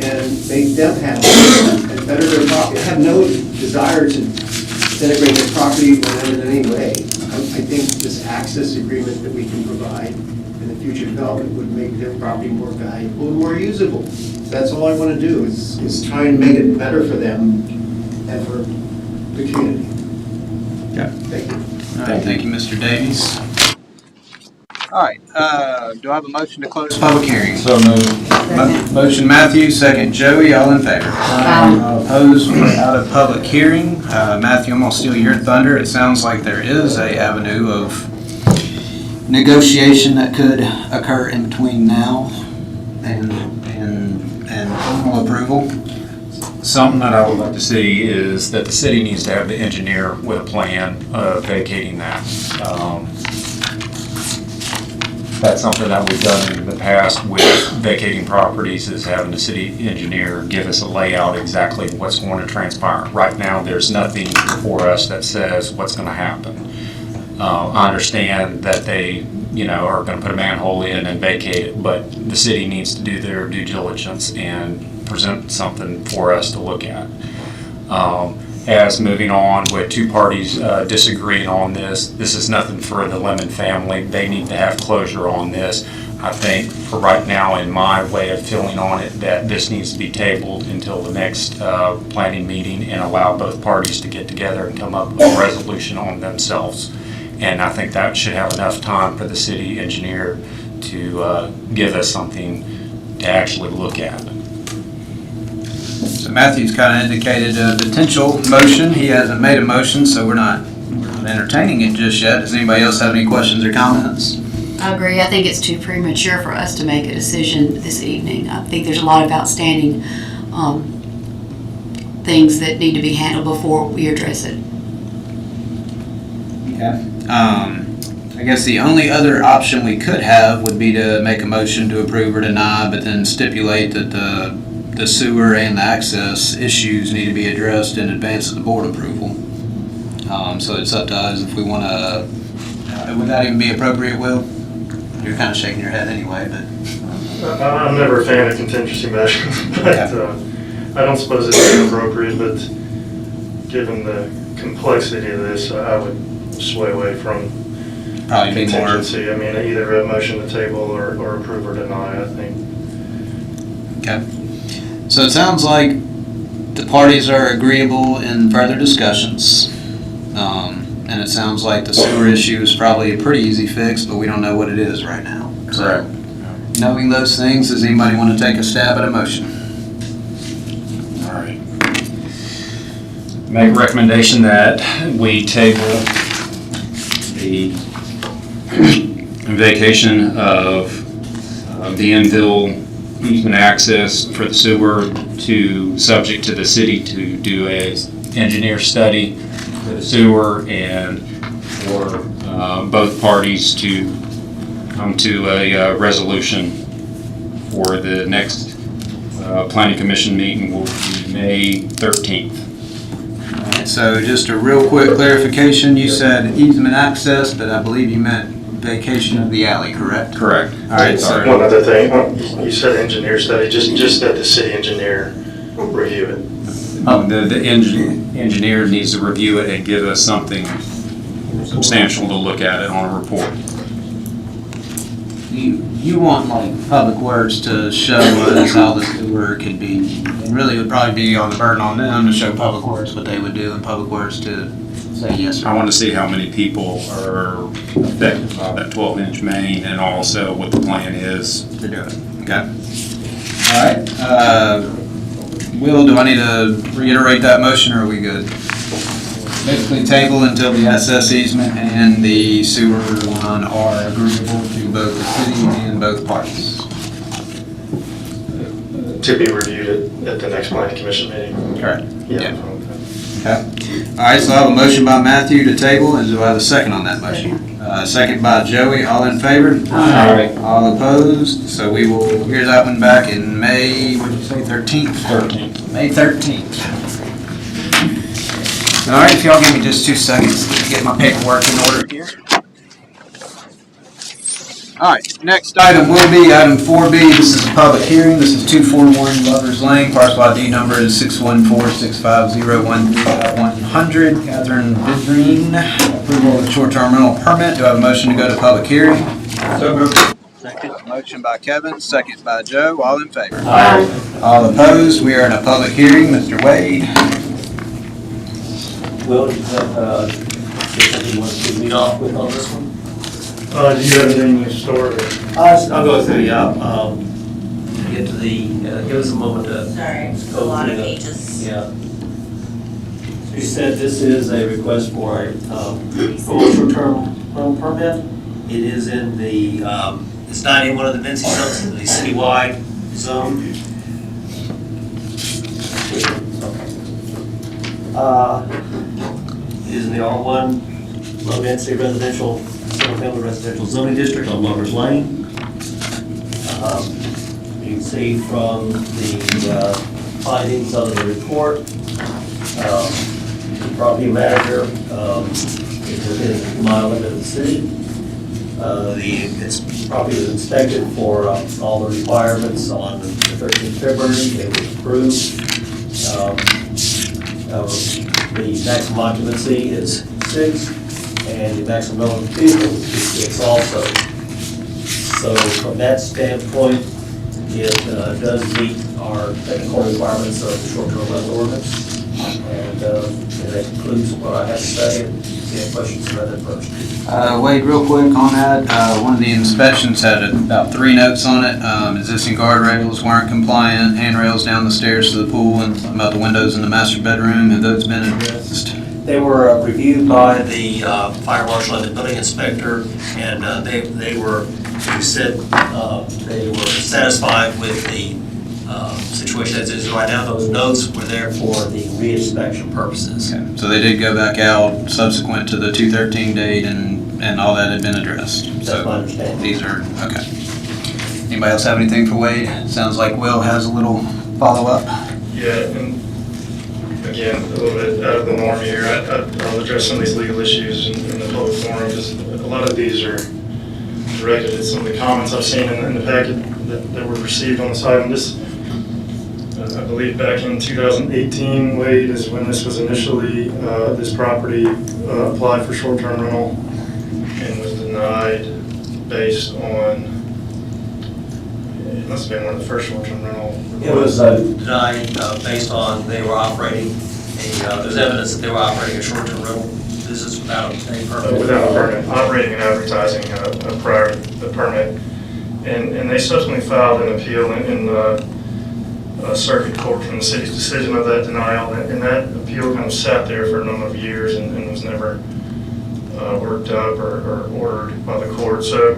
and make them happy and better their property. I have no desire to denigrate their property or them in any way. I think this access agreement that we can provide in the future development would make their property more valuable and more usable. That's all I want to do is try and make it better for them and for the community. Yeah. Thank you. All right, thank you, Mr. Davies. All right, do I have a motion to close public hearing? So moved. Motion Matthew, second Joey, all in favor? Opposed, we're out of public hearing. Matthew, I'm gonna steal your thunder. It sounds like there is a avenue of negotiation that could occur in between now and formal approval. Something that I would like to see is that the city needs to have the engineer with a plan of vacating that. That's something that we've done in the past with vacating properties, is having the city engineer give us a layout exactly what's going to transpire. Right now, there's nothing for us that says what's going to happen. I understand that they, are going to put a manhole in and vacate it, but the city needs to do their due diligence and present something for us to look at. as moving on with two parties disagreeing on this. This is nothing for the Lemon family. They need to have closure on this. I think for right now, in my way of feeling on it, that this needs to be tabled until the next planning meeting and allow both parties to get together and come up with a resolution on themselves. And I think that should have enough time for the city engineer to give us something to actually look at. So Matthew's kind of indicated a potential motion. He hasn't made a motion, so we're not entertaining it just yet. Does anybody else have any questions or comments? I agree. I think it's too premature for us to make a decision this evening. I think there's a lot of outstanding things that need to be handled before we address it. Okay. I guess the only other option we could have would be to make a motion to approve or deny, but then stipulate that the sewer and the access issues need to be addressed in advance of the board approval. So it's up to us if we want to, would that even be appropriate, Will? You're kind of shaking your head anyway, but. I'm never a fan of contingency measures, but I don't suppose it's inappropriate, but given the complexity of this, I would sway away from Probably be more. contingency. I mean, either a motion to table or approve or deny, I think. Okay. So it sounds like the parties are agreeable in further discussions. And it sounds like the sewer issue is probably a pretty easy fix, but we don't know what it is right now. Correct. So, knowing those things, does anybody want to take a stab at a motion? All right. Make a recommendation that we table the vacation of the infill easement access for the sewer to, subject to the city to do a engineer study for the sewer and for both parties to come to a resolution for the next planning commission meeting will be May 13th. All right, so just a real quick clarification, you said easement access, but I believe you meant vacation of the alley, correct? Correct. All right, so One other thing, you said engineer study, just that the city engineer review it. The engineer needs to review it and give us something substantial to look at it on a report. you want like Public Works to show us how the sewer could be, and really it would probably be on the burden on them to show Public Works what they would do and Public Works to say yes or no. I want to see how many people are affected by that 12-inch main and also what the plan is To do it, okay? All right, Will, do I need to reiterate that motion or are we good? Basically table until the SS easement and the sewer line are agreeable to both the city and both parties. To be reviewed at the next planning commission meeting. Correct. Yeah. Okay. All right, so I have a motion by Matthew to table, and do I have a second on that motion? Second by Joey, all in favor? Aye. All opposed? So we will hear that one back in May, what did you say, 13th? 13th. May 13th. All right, if y'all give me just 2 seconds to get my paperwork in order here. All right, next item will be item 4B. This is a public hearing. This is 241 Lovers Lane. Parcel ID number is 614-650-100. Catherine Vidrine, approval of the short-term rental permit. Do I have a motion to go to public hearing? So moved. Second. Motion by Kevin, second by Joe. All in favor? Aye. All opposed? We are in a public hearing. Mr. Wade. Will, do you have, something you want to lead off with on this one? Do you have anything in store? I'll go through, yeah, get to the, give us a moment to. Sorry, go a lot of through the- pages. Yeah. So you said this is a request for a short-term rental permit. It is in the, it's not in one of the Vinci zones, it's in the citywide zone. It is in the R1 low-density residential, single-family residential zoning district on Lovers Lane. You can see from the findings of the report, the property manager is within a mile limit of the city. Its property was inspected for all the requirements on the 13th of February. It was approved. The maximum occupancy is 6, and the maximum number of vehicles is 6 also. So from that standpoint, it does meet our technical requirements of the short-term rental ordinance. And that concludes what I have to say. Any questions about that first? Wade, real quick on that, one of the inspections had about 3 notes on it. Existing guardrails weren't compliant, handrails down the stairs to the pool, and something about the windows in the master bedroom. Have those been addressed? They were reviewed by the fire marshal and the building inspector, and they said they were satisfied with the situation as it is right now. Those notes were there for the re-inspection purposes. Okay. So they did go back out subsequent to the 2/13 date, and all that had been addressed. That's my understanding. These are, okay. Anybody else have anything for Wade? Sounds like Will has a little follow-up. Yeah, and again, a little bit out of the norm here. I'll address some of these legal issues in the public forum, because a lot of these are directed at some of the comments I've seen in the packet that were received on this item. This, I believe back in 2018, Wade, is when this was initially, this property applied for short-term rental and was denied based on, it must have been one of the first short-term rental. It was denied based on they were operating there's evidence that they were operating a short-term rental business without a permit. Without a permit, operating and advertising prior to the permit. And they subsequently filed an appeal in the circuit court from the city's decision of that denial. And that appeal kind of sat there for a number of years and was never worked up or ordered by the court. So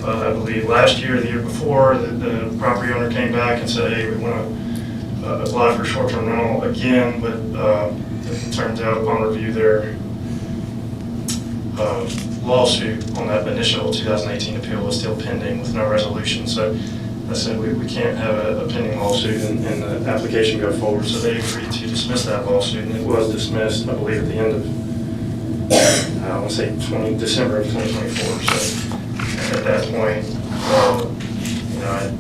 I believe last year, the year before, the property owner came back and said, hey, we want to apply for short-term rental again, but it turns out upon review their lawsuit on that initial 2018 appeal was still pending with no resolution. So I said we can't have a pending lawsuit and the application go forward. So they agreed to dismiss that lawsuit, and it was dismissed, I believe, at the end of, I want to say December of 2024. So at that point,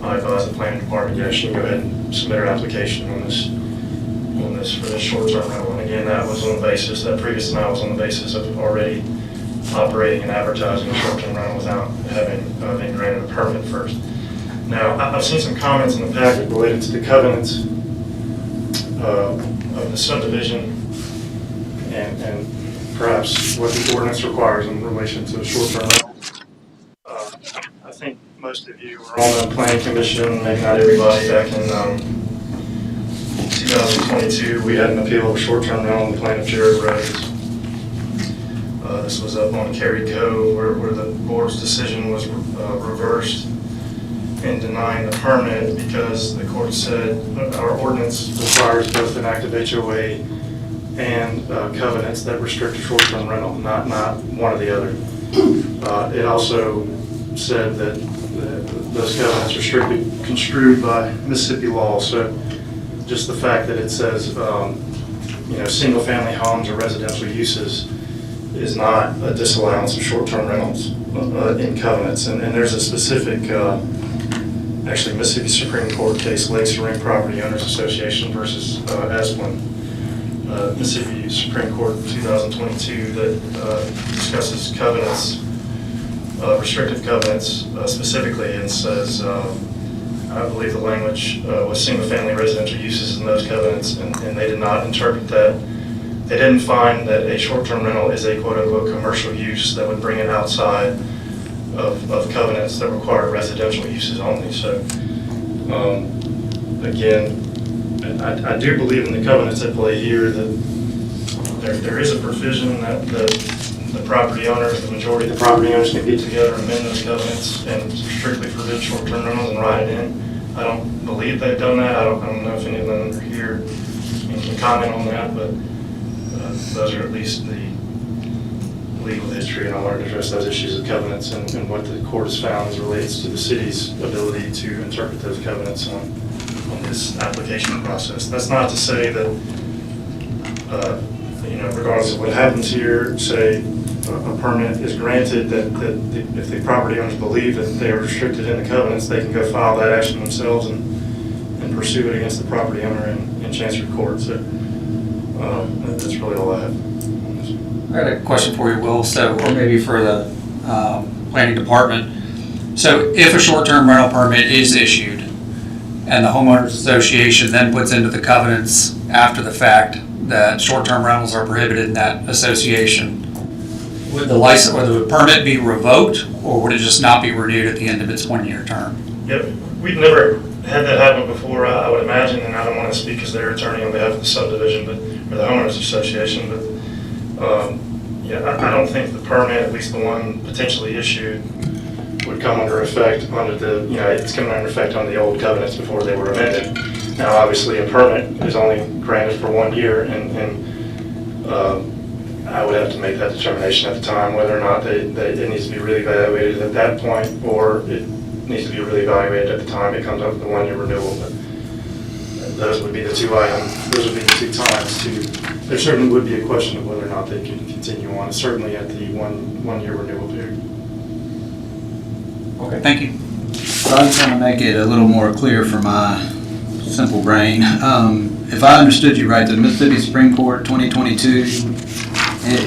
I advised the planning department, yes, she can go ahead and submit her application on this for this short-term rental. And again, that was on the basis, that previous denial was on the basis of already operating and advertising a short-term rental without having been granted a permit first. Now, I've seen some comments in the packet related to the covenants of the subdivision and perhaps what the ordinance requires in relation to a short-term rental. I think most of you were on the planning commission, maybe not everybody, back in 2022. We had an appeal of a short-term rental on the plan of Jared Rose. This was up on Cary Cove where the board's decision was reversed in denying the permit because the court said our ordinance requires both an active HOA and covenants that restrict a short-term rental, not one or the other. It also said that those covenants are strictly construed by Mississippi law. So just the fact that it says, single-family homes or residential uses is not a disallowance of short-term rentals in covenants. And there's a specific, actually Mississippi Supreme Court case, Lakes and Ring Property Owners Association versus Esplin, Mississippi Supreme Court 2022, that discusses covenants, restrictive covenants specifically, and says, I believe the language was single-family residential uses in those covenants, and they did not interpret that. They didn't find that a short-term rental is a quote-unquote commercial use that would bring it outside of covenants that require residential uses only. So, again, I do believe in the covenants at play here that there is a provision that the property owners, the majority of the property owners, can get together and amend those covenants and strictly forbid short-term rentals and write it in. I don't believe they've done that. I don't know if any of them are here and can comment on that, but those are at least the legal history, and I wanted to address those issues of covenants and what the court has found as relates to the city's ability to interpret those covenants on this application process. That's not to say that, regardless of what happens here, say a permit is granted, that if the property owners believe that they are restricted in the covenants, they can go file that action themselves and pursue it against the property owner in Chancery Court. So, That's really all I have. I got a question for you, Will, so, or maybe for the planning department. So if a short-term rental permit is issued and the homeowners association then puts into the covenants after the fact that short-term rentals are prohibited in that association, would the license, or the permit be revoked, or would it just not be renewed at the end of its 1-year term? Yep, we've never had that happen before, I would imagine, and I don't want to speak as their attorney on behalf of the subdivision, or the homeowners association, but yeah, I don't think the permit, at least the one potentially issued, would come under effect under the, it's coming under effect on the old covenants before they were amended. Now, obviously, a permit is only granted for 1 year, and I would have to make that determination at the time, whether or not it needs to be reevaluated at that point, or it needs to be reevaluated at the time it comes up with the 1-year renewal. But those would be the two items, those would be the two times there certainly would be a question of whether or not they can continue on, certainly at the one-year renewal period. Okay, thank you. So I just want to make it a little more clear for my simple brain. If I understood you right, the Mississippi Supreme Court 2022,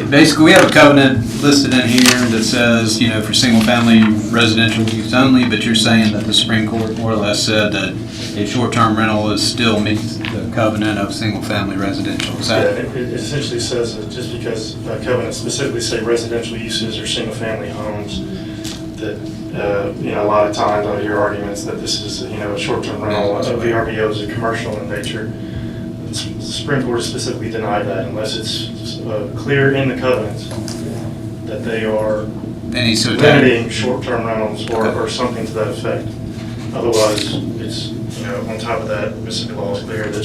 basically we have a covenant listed in here that says, for single-family residential use only, but you're saying that the Supreme Court more or less said that a short-term rental still meets the covenant of single-family residential. Is that? Yeah, it essentially says that just because covenants specifically say residential uses or single-family homes, that a lot of times I hear arguments that this is a short-term rental, VRBO is a commercial in nature. The Supreme Court specifically denied that unless it's clear in the covenants that they are limiting short-term rentals or something to that effect. Otherwise, it's on top of that, Mississippi law is clear that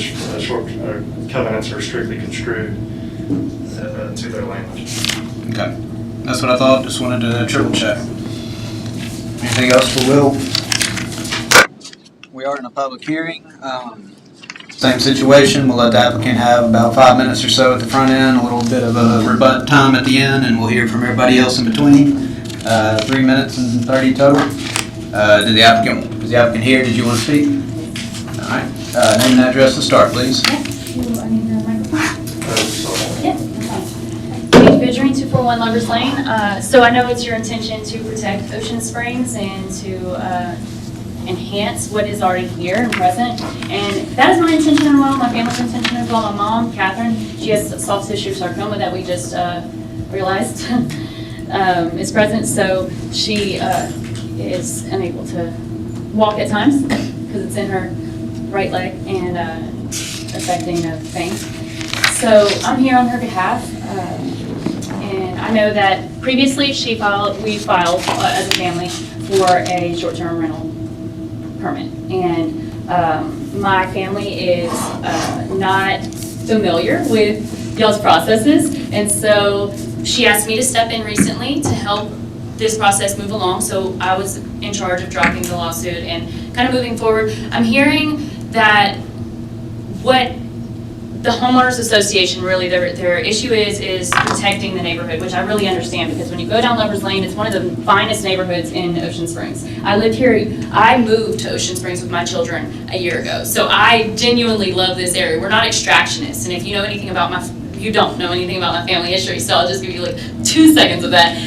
covenants are strictly construed to their language. Okay, that's what I thought. Just wanted to triple check. Anything else for Will? We are in a public hearing. Same situation. We'll let the applicant have about 5 minutes or so at the front end, a little bit of a rebut time at the end, and we'll hear from everybody else in between. 3 minutes and 30 total. Is the applicant here? Did you want to speak? All right. Name and address to start, please. I need the microphone. Yeah, Paige Bidgering, 241 Lovers Lane. So I know it's your intention to protect Ocean Springs and to enhance what is already here and present. And that is my intention as well, my family's intention as well. My mom, Catherine, she has soft tissue sarcoma that we just realized is present. So she is unable to walk at times because it's in her right leg and affecting the vein. So I'm here on her behalf. And I know that previously we filed as a family for a short-term rental permit. And my family is not familiar with y'all's processes. And so she asked me to step in recently to help this process move along. So I was in charge of dropping the lawsuit and kind of moving forward. I'm hearing that what the homeowners association really their issue is protecting the neighborhood, which I really understand, because when you go down Lovers Lane, it's one of the finest neighborhoods in Ocean Springs. I lived here, I moved to Ocean Springs with my children a year ago, so I genuinely love this area. We're not extractionists, and if you know anything about you don't know anything about my family history, so I'll just give you like 2 seconds of that.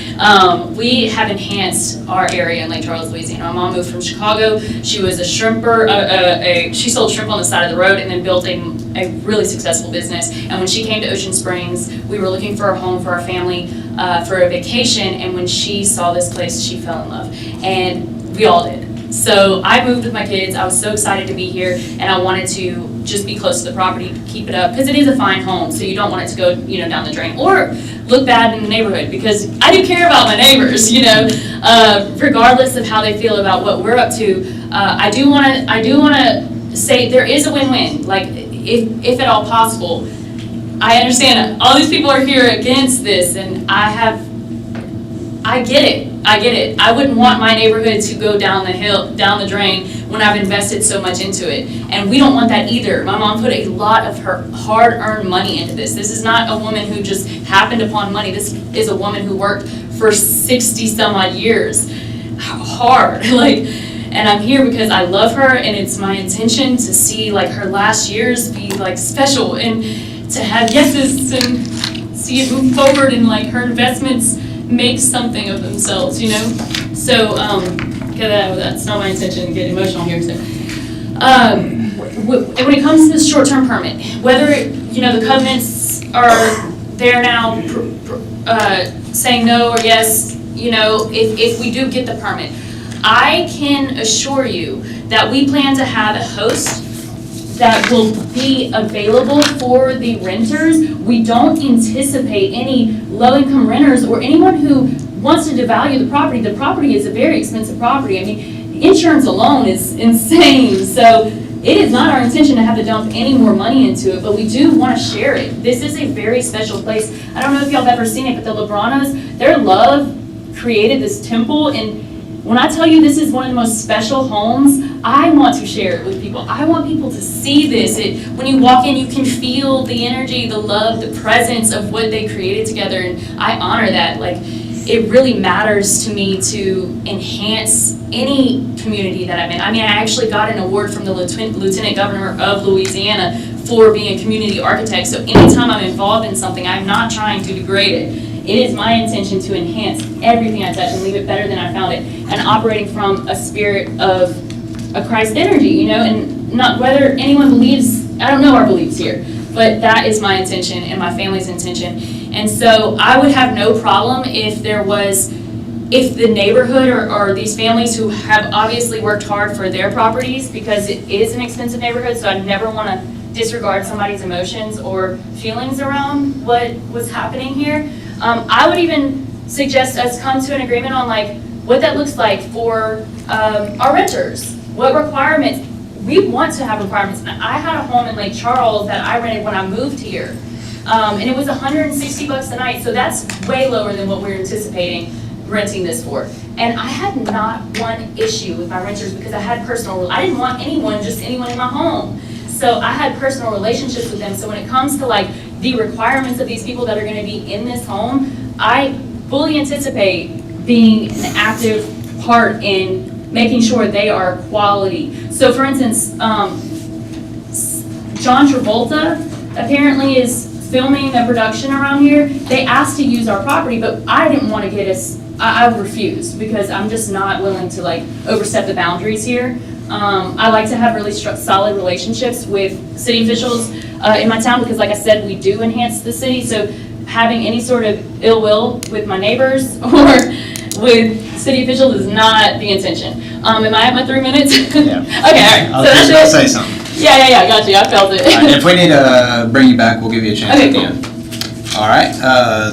We have enhanced our area in Lake Charles, Louisiana. My mom moved from Chicago. She was a shrimper. She sold shrimp on the side of the road and then built a really successful business. And when she came to Ocean Springs, we were looking for a home for our family for a vacation. And when she saw this place, she fell in love. And we all did. So I moved with my kids. I was so excited to be here, and I wanted to just be close to the property, keep it up, because it is a fine home. So you don't want it to go, down the drain or look bad in the neighborhood, because I do care about my neighbors, regardless of how they feel about what we're up to. I do want to say there is a win-win. Like, if at all possible, I understand all these people are here against this, and I get it. I wouldn't want my neighborhood to go down the drain when I've invested so much into it. And we don't want that either. My mom put a lot of her hard-earned money into this. This is not a woman who just happened upon money. This is a woman who worked for 60 some odd years. Hard, and I'm here because I love her, and it's my intention to see her last years be special. And to have yeses and see it move forward and like her investments make something of themselves, you know? So, that's not my intention to get emotional here, so. When it comes to this short-term permit, whether, you know, the covenants are there now saying no or yes, you know, if we do get the permit, I can assure you that we plan to have a host that will be available for the renters. We don't anticipate any low-income renters or anyone who wants to devalue the property. The property is a very expensive property. I mean, insurance alone is insane. So it is not our intention to have to dump any more money into it, but we do want to share it. This is a very special place. I don't know if y'all have ever seen it, but the Lebranos, their love created this temple, and when I tell you this is one of the most special homes, I want to share it with people. I want people to see this. When you walk in, you can feel the energy, the love, the presence of what they created together, and I honor that. Like, it really matters to me to enhance any community that I'm in. I mean, I actually got an award from the Lieutenant Governor of Louisiana for being a community architect, so anytime I'm involved in something, I'm not trying to degrade it. It is my intention to enhance everything I touch and leave it better than I found it, and operating from a spirit of a Christ energy, you know, and not whether anyone believes, I don't know our beliefs here, but that is my intention and my family's intention. And so I would have no problem if the neighborhood or these families who have obviously worked hard for their properties, because it is an expensive neighborhood, so I never want to disregard somebody's emotions or feelings around what was happening here. I would even suggest us come to an agreement on like what that looks like for our renters. What requirements, we want to have requirements. And I had a home in Lake Charles that I rented when I moved here. And it was $160 a night, so that's way lower than what we're anticipating renting this for. And I had not one issue with my renters because I didn't want anyone in my home. So I had personal relationships with them. So when it comes to like the requirements of these people that are gonna be in this home, I fully anticipate being an active part in making sure they are quality. So for instance, John Travolta apparently is filming a production around here. They asked to use our property, but I didn't want to get us, I refused because I'm just not willing to like overstep the boundaries here. I like to have really solid relationships with city officials in my town because like I said, we do enhance the city. So having any sort of ill will with my neighbors or with city officials is not the intention. Am I at my 3 minutes? Yeah. Okay, all right. I'll So that's it. say something. Yeah, got you. I felt it. All right, if we need to bring you back, we'll give you a chance Okay, at the cool. end. All right,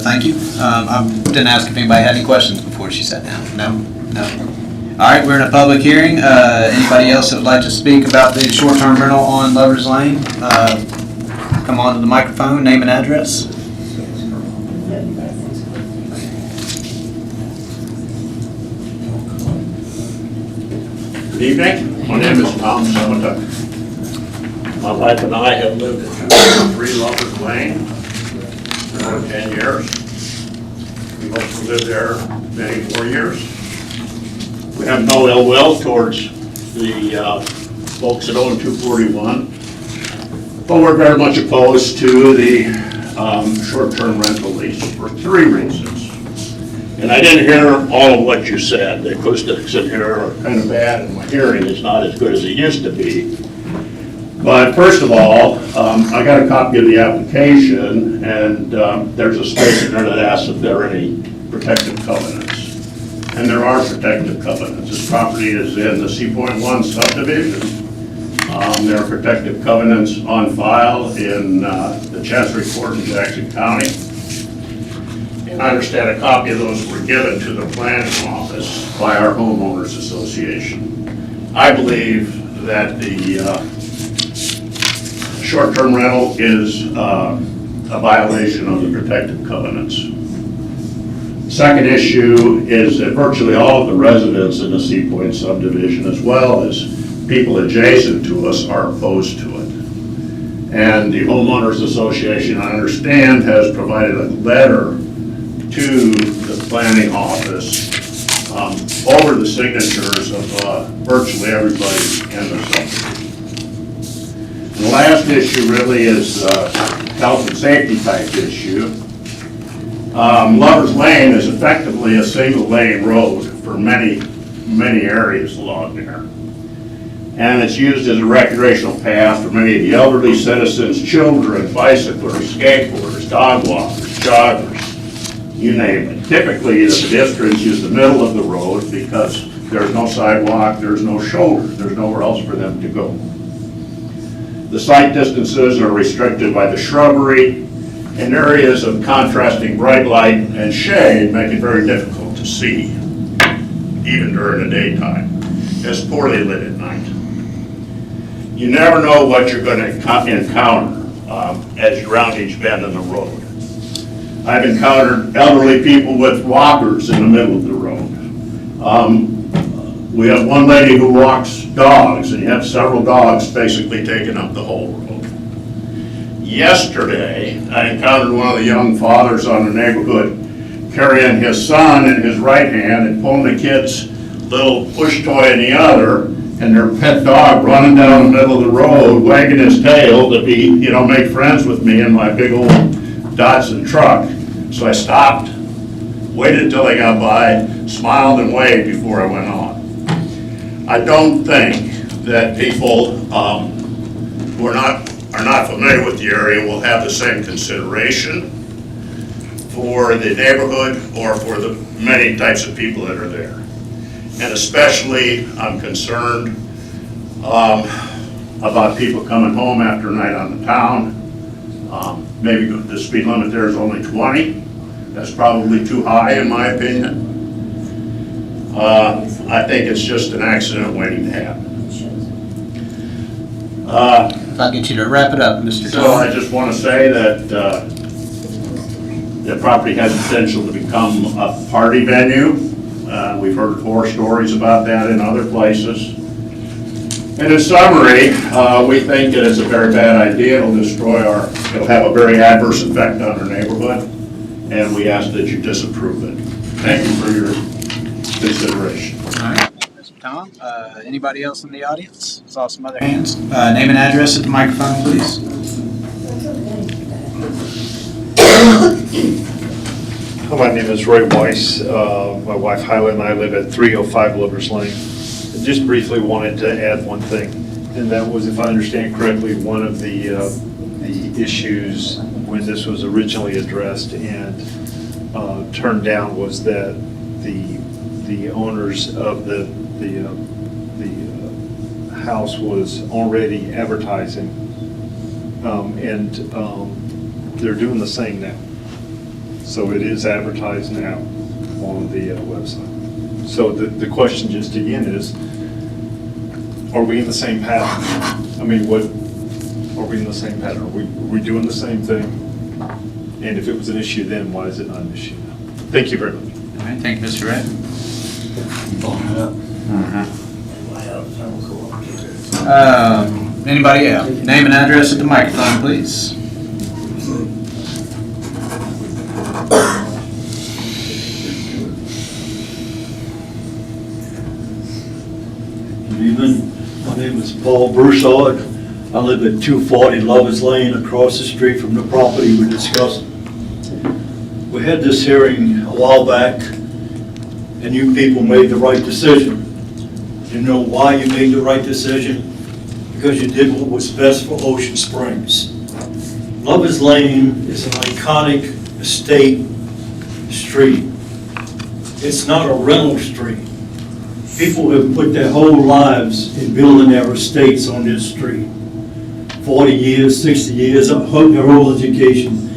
thank you. I didn't ask if anybody had any questions before she sat down. No. All right, we're in a public hearing. Anybody else that would like to speak about the short-term rental on Lovers Lane? Come on to the microphone, name and address. Good evening. My name is Tom Summertuck. My wife and I have lived at 3 Lovers Lane for 10 years. We've also lived there many more years. We have no ill will towards the folks that own 241, but we're very much opposed to the short-term rental lease for 3 reasons. And I didn't hear all of what you said. The acoustics in here are kind of bad, and my hearing is not as good as it used to be. But first of all, I got a copy of the application, and there's a space in there that asks if there are any protective covenants. And there are protective covenants. This property is in the C.1 subdivision. There are protective covenants on file in the Chancery Court in Jackson County. And I understand a copy of those were given to the planning office by our homeowners association. I believe that the short-term rental is a violation of the protective covenants. Second issue is that virtually all of the residents in the Sea Point subdivision, as well as people adjacent to us, are opposed to it. And the homeowners association, I understand, has provided a letter to the planning office over the signatures of virtually everybody in the subdivision. The last issue really is a health and safety type issue. Lover's Lane is effectively a single lane road for many areas along there. And it's used as a recreational path for many of the elderly citizens, children, bicyclers, skateboarders, dog walkers, joggers, you name it. Typically, the pedestrians use the middle of the road because there's no sidewalk, there's no shoulder, there's nowhere else for them to go. The sight distances are restricted by the shrubbery, and areas of contrasting bright light and shade make it very difficult to see, even during the daytime. It's poorly lit at night. You never know what you're going to encounter as you round each bend in the road. I've encountered elderly people with walkers in the middle of the road. We have one lady who walks dogs, and you have several dogs basically taking up the whole road. Yesterday, I encountered one of the young fathers on the neighborhood carrying his son in his right hand and pulling the kid's little push toy in the other, and their pet dog running down the middle of the road, wagging his tail to be, make friends with me in my big old Datsun truck. So I stopped, waited until they got by, smiled and waved before I went on. I don't think that people who are not familiar with the area will have the same consideration for the neighborhood or for the many types of people that are there. And especially, I'm concerned about people coming home after a night on the town. Maybe the speed limit there is only 20. That's probably too high in my opinion. I think it's just an accident waiting to happen. I'll get you to wrap it up, Mr. So I just want to say that the property has potential to become a party venue. We've heard horror stories about that in other places. And in summary, we think that it's a very bad idea. It'll have a very adverse effect on our neighborhood, and we ask that you disapprove it. Thank you for your consideration. All right, Mr. Tom. Anybody else in the audience? Saw some other hands. Name and address at the microphone, please. My name is Roy Weiss. My wife Hyla and I live at 305 Lovers Lane. I just briefly wanted to add one thing, and that was, if I understand correctly, one of the issues when this was originally addressed and turned down was that the owners of the house was already advertising, and they're doing the same now. So it is advertised now on the website. So the question just again is, are we in the same pattern? I mean, what are we in the same pattern? Are we doing the same thing? And if it was an issue then, why is it not an issue now? Thank you very much. All right, thank you, Mr. Red. Anybody else? Name and address at the microphone, please. Good evening. My name is Paul Broussard. I live at 240 Lovers Lane across the street from the property we're discussing. We had this hearing a while back, and you people made the right decision. You know why you made the right decision? Because you did what was best for Ocean Springs. Lovers Lane is an iconic estate street. It's not a rental street. People have put their whole lives in building their estates on this street. 40 years, 60 years, their whole education.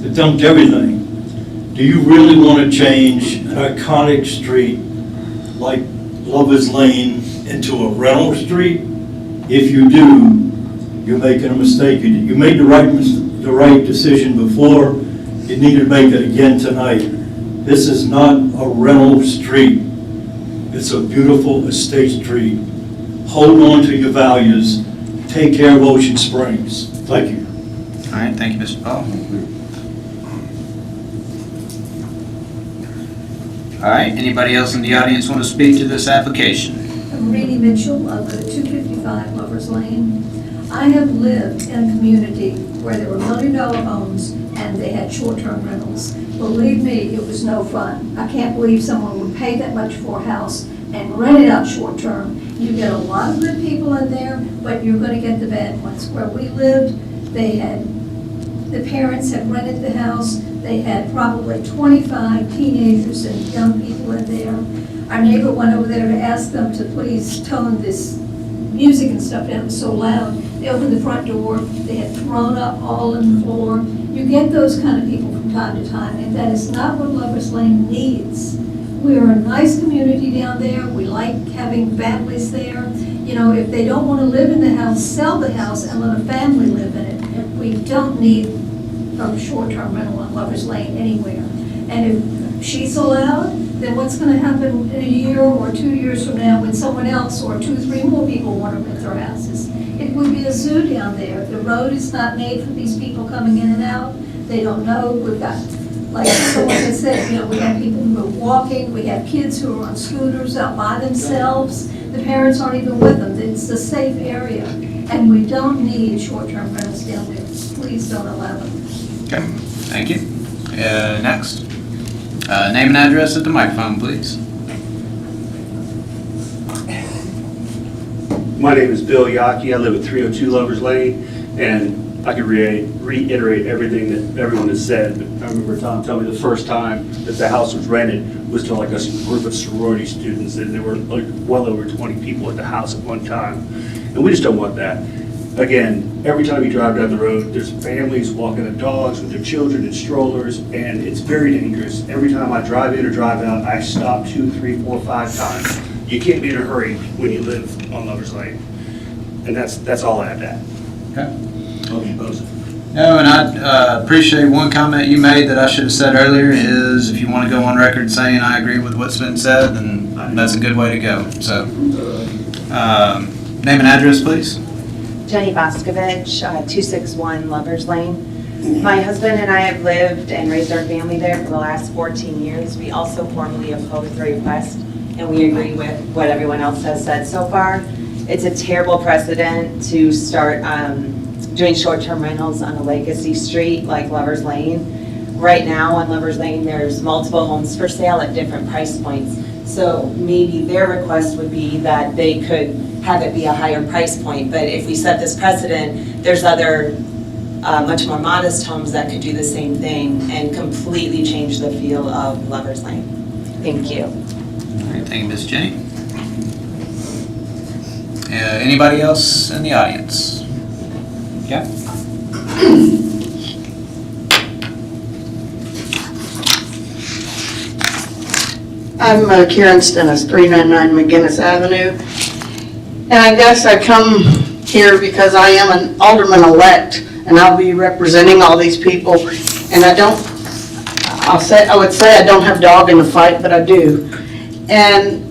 They dumped everything. Do you really want to change an iconic street like Lovers Lane into a rental street? If you do, you're making a mistake. You made the right decision before. You need to make it again tonight. This is not a rental street. It's a beautiful estate street. Hold on to your values. Take care of Ocean Springs. Thank you. All right, thank you, Mr. Paul. All right, anybody else in the audience want to speak to this application? I'm Rainey Mitchell. I live at 255 Lovers Lane. I have lived in a community where there were million-dollar homes and they had short-term rentals. Believe me, it was no fun. I can't believe someone would pay that much for a house and rent it out short-term. You get a lot of good people in there, but you're gonna get the bad ones. Where we lived, the parents had rented the house. They had probably 25 teenagers and young people in there. Our neighbor went over there to ask them to please tone this music and stuff down, it was so loud. They opened the front door, they had thrown up all on the floor. You get those kind of people from time to time, and that is not what Lover's Lane needs. We are a nice community down there, we like having families there. You know, if they don't want to live in the house, sell the house and let a family live in it. We don't need a short-term rental on Lover's Lane anywhere. And if she's allowed, then what's going to happen in a year or 2 years from now when someone else or 2 or 3 more people want to rent their houses? It would be a zoo down there. The road is not made for these people coming in and out. They don't know. We've got, like someone has said, you know, we have people who are walking. We have kids who are on scooters out by themselves. The parents aren't even with them. It's a safe area. And we don't need short-term rentals down there. Please don't allow them. Okay, thank you. Next. Name and address at the microphone, please. My name is Bill Yockey. I live at 302 Lovers Lane, and I could reiterate everything that everyone has said, but I remember Tom telling me the first time that the house was rented was to like a group of sorority students, and there were like well over 20 people at the house at one time, and we just don't want that. Again, every time you drive down the road, there's families walking their dogs with their children in strollers, and it's very dangerous. Every time I drive in or drive out, I stop 2, 3, 4, 5 times. You can't be in a hurry when you live on Lover's Lane. And that's all I have to add. Okay. Motion posed. No, and I appreciate one comment you made that I should have said earlier is if you want to go on record saying I agree with what's been said, then that's a good way to go. So, name and address, please. Jenny Boscovich, 261 Lovers Lane. My husband and I have lived and raised our family there for the last 14 years. We also formally opposed the request, and we agree with what everyone else has said so far. It's a terrible precedent to start doing short-term rentals on a legacy street like Lovers Lane. Right now on Lovers Lane, there's multiple homes for sale at different price points. So maybe their request would be that they could have it be a higher price point, but if we set this precedent, there's other much more modest homes that could do the same thing and completely change the feel of Lover's Lane. Thank you. All right, thank you, Ms. Jenny. Anybody else in the audience? Yeah. I'm Karen Stennis, 399 McGinnis Avenue. And I guess I come here because I am an alderman-elect, and I'll be representing all these people. And I would say I don't have dog in the fight, but I do. And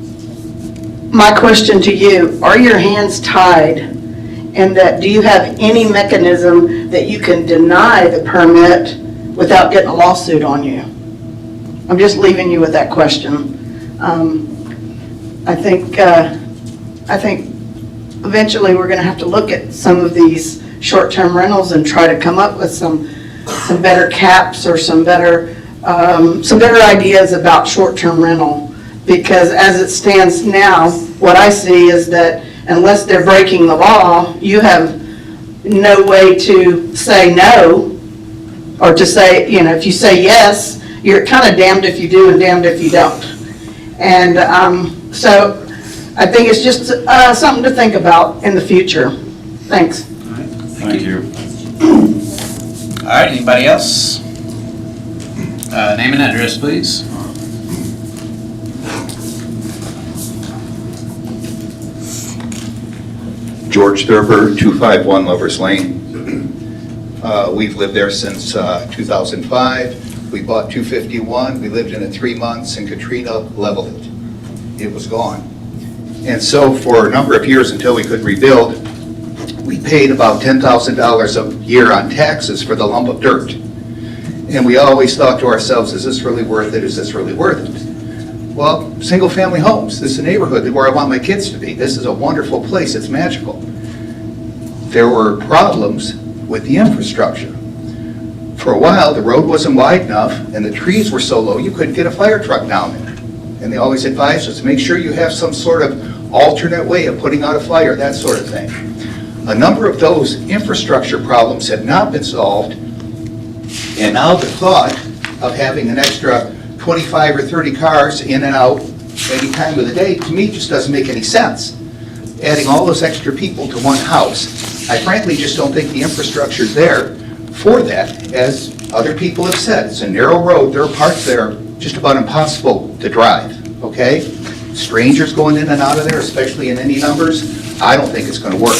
my question to you, are your hands tied? And that do you have any mechanism that you can deny the permit without getting a lawsuit on you? I'm just leaving you with that question. I think eventually we're going to have to look at some of these short-term rentals and try to come up with some better caps or some better ideas about short-term rental. Because as it stands now, what I see is that unless they're breaking the law, you have no way to say no, or to say, you know, if you say yes, you're kind of damned if you do and damned if you don't. And so I think it's just something to think about in the future. Thanks. All right, thank you. All right, anybody else? Name and address, please. George Thurber, 251 Lovers Lane. We've lived there since 2005. We bought 251. We lived in it 3 months, and Katrina leveled it. It was gone. And so for a number of years until we could rebuild, we paid about $10,000 a year on taxes for the lump of dirt. And we always thought to ourselves, is this really worth it? Is this really worth it? Well, single family homes. This is a neighborhood where I want my kids to be. This is a wonderful place. It's magical. there were problems with the infrastructure. For a while, the road wasn't wide enough and the trees were so low you couldn't get a fire truck down there. And they always advised us, make sure you have some sort of alternate way of putting out a fire, that sort of thing. A number of those infrastructure problems have not been solved, and now the thought of having an extra 25 or 30 cars in and out any time of the day, to me, just doesn't make any sense. Adding all those extra people to one house, I frankly just don't think the infrastructure's there for that. As other people have said, it's a narrow road, there are parts there just about impossible to drive, okay? Strangers going in and out of there, especially in any numbers, I don't think it's gonna work.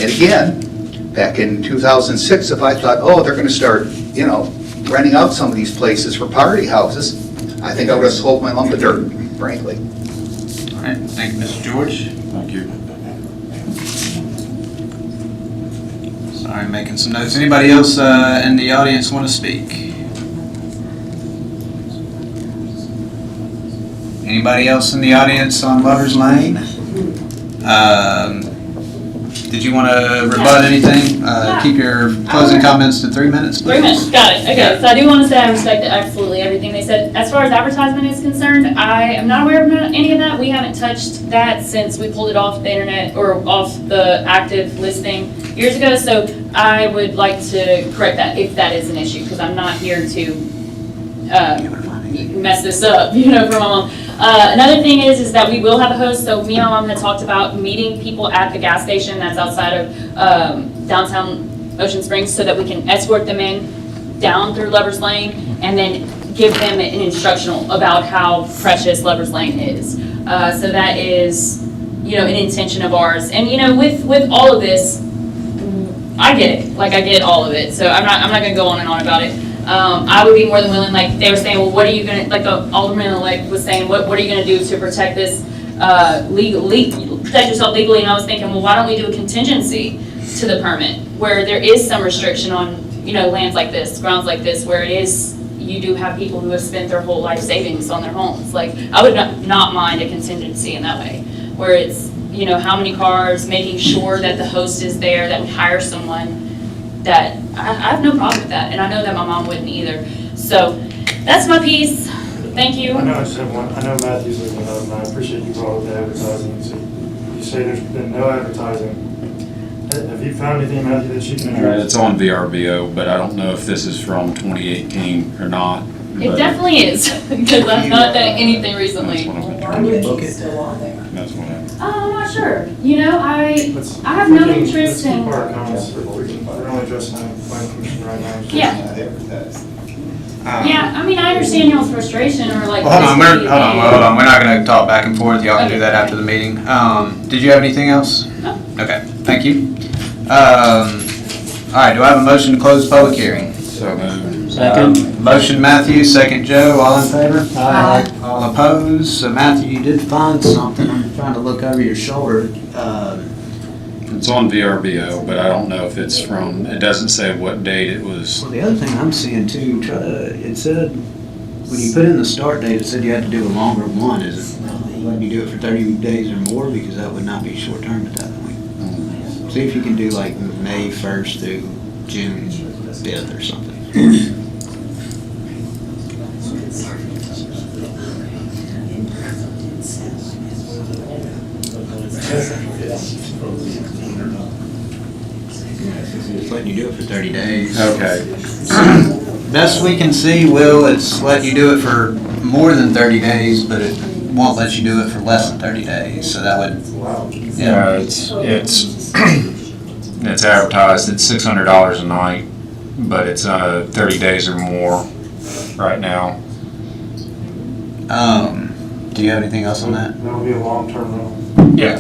And again, back in 2006, if I thought, oh, they're gonna start, you know, renting out some of these places for party houses, I think I would have sold my lump of dirt, frankly. All right, thank you, Mr. George. Thank you. Sorry, I'm making some notes. Anybody else in the audience want to speak? Anybody else in the audience on Lover's Lane? Did you want to rebut anything? Keep your closing comments to 3 minutes, please. 3 minutes, got it. Okay, so I do want to say I respect absolutely everything they said. As far as advertisement is concerned, I am not aware of any of that. We haven't touched that since we pulled it off the internet or off the active listing years ago. So I would like to correct that if that is an issue, because I'm not here to mess this up, you know, for my mom. Another thing is that we will have a host. So me and my mom had talked about meeting people at the gas station that's outside of downtown Ocean Springs, so that we can escort them in down through Lover's Lane and then give them an instructional about how precious Lover's Lane is. So that is, you know, an intention of ours. And you know, with all of this, I get it. Like, I get all of it. So I'm not going to go on and on about it. I would be more than willing, like they were saying, well, what are you going to, like the alderman was saying, what are you going to do to protect this, protect yourself legally? And I was thinking, well, why don't we do a contingency to the permit where there is some restriction on, you know, lands like this, grounds like this, where it is, you do have people who have spent their whole life savings on their homes. Like, I would not mind a contingency in that way, where it's, you know, how many cars, making sure that the host is there, that we hire someone. That I have no problem with that, and I know that my mom wouldn't either. So that's my piece. Thank you. I know I just have one. I know Matthew's looking up, and I appreciate you brought up the advertising. So you say there's been no advertising. Have you found anything, Matthew, that you can address? It's on VRBO, but I don't know if this is from 2018 or not. It definitely is, because I've not done anything recently. That's what I've been trying to book it. That's what I'm not sure. You know, I have no interest Let's in. keep our comments. We're only addressing the planning commission right now. Yeah. Yeah, I mean, I understand y'all's frustration or like. Well, hold on. We're not going to talk back and forth. Y'all can do that after the meeting. Did you have anything else? No. Okay, thank you. All right, do I have a motion to close the public hearing? So moved. Second. Motion Matthew, second Joe, all in favor? Aye. All opposed? So Matthew, you did find something. I'm trying to look over your shoulder. It's on VRBO, but I don't know if it's from, it doesn't say what date it was. Well, the other thing I'm seeing too, it said, when you put in the start date, it said you had to do a longer one. Is it letting you do it for 30 days or more? Because that would not be short term at that point. See if you can do like May 1st through June 5th or something. It's letting you do it for 30 days. Okay. Best we can see, Will, it's letting you do it for more than 30 days, but it won't let you do it for less than 30 days. So that would, Yeah, it's it's advertised at $600 a night, but it's 30 days or more right now. Do you have anything else on that? That would be a long-term rental. Yeah.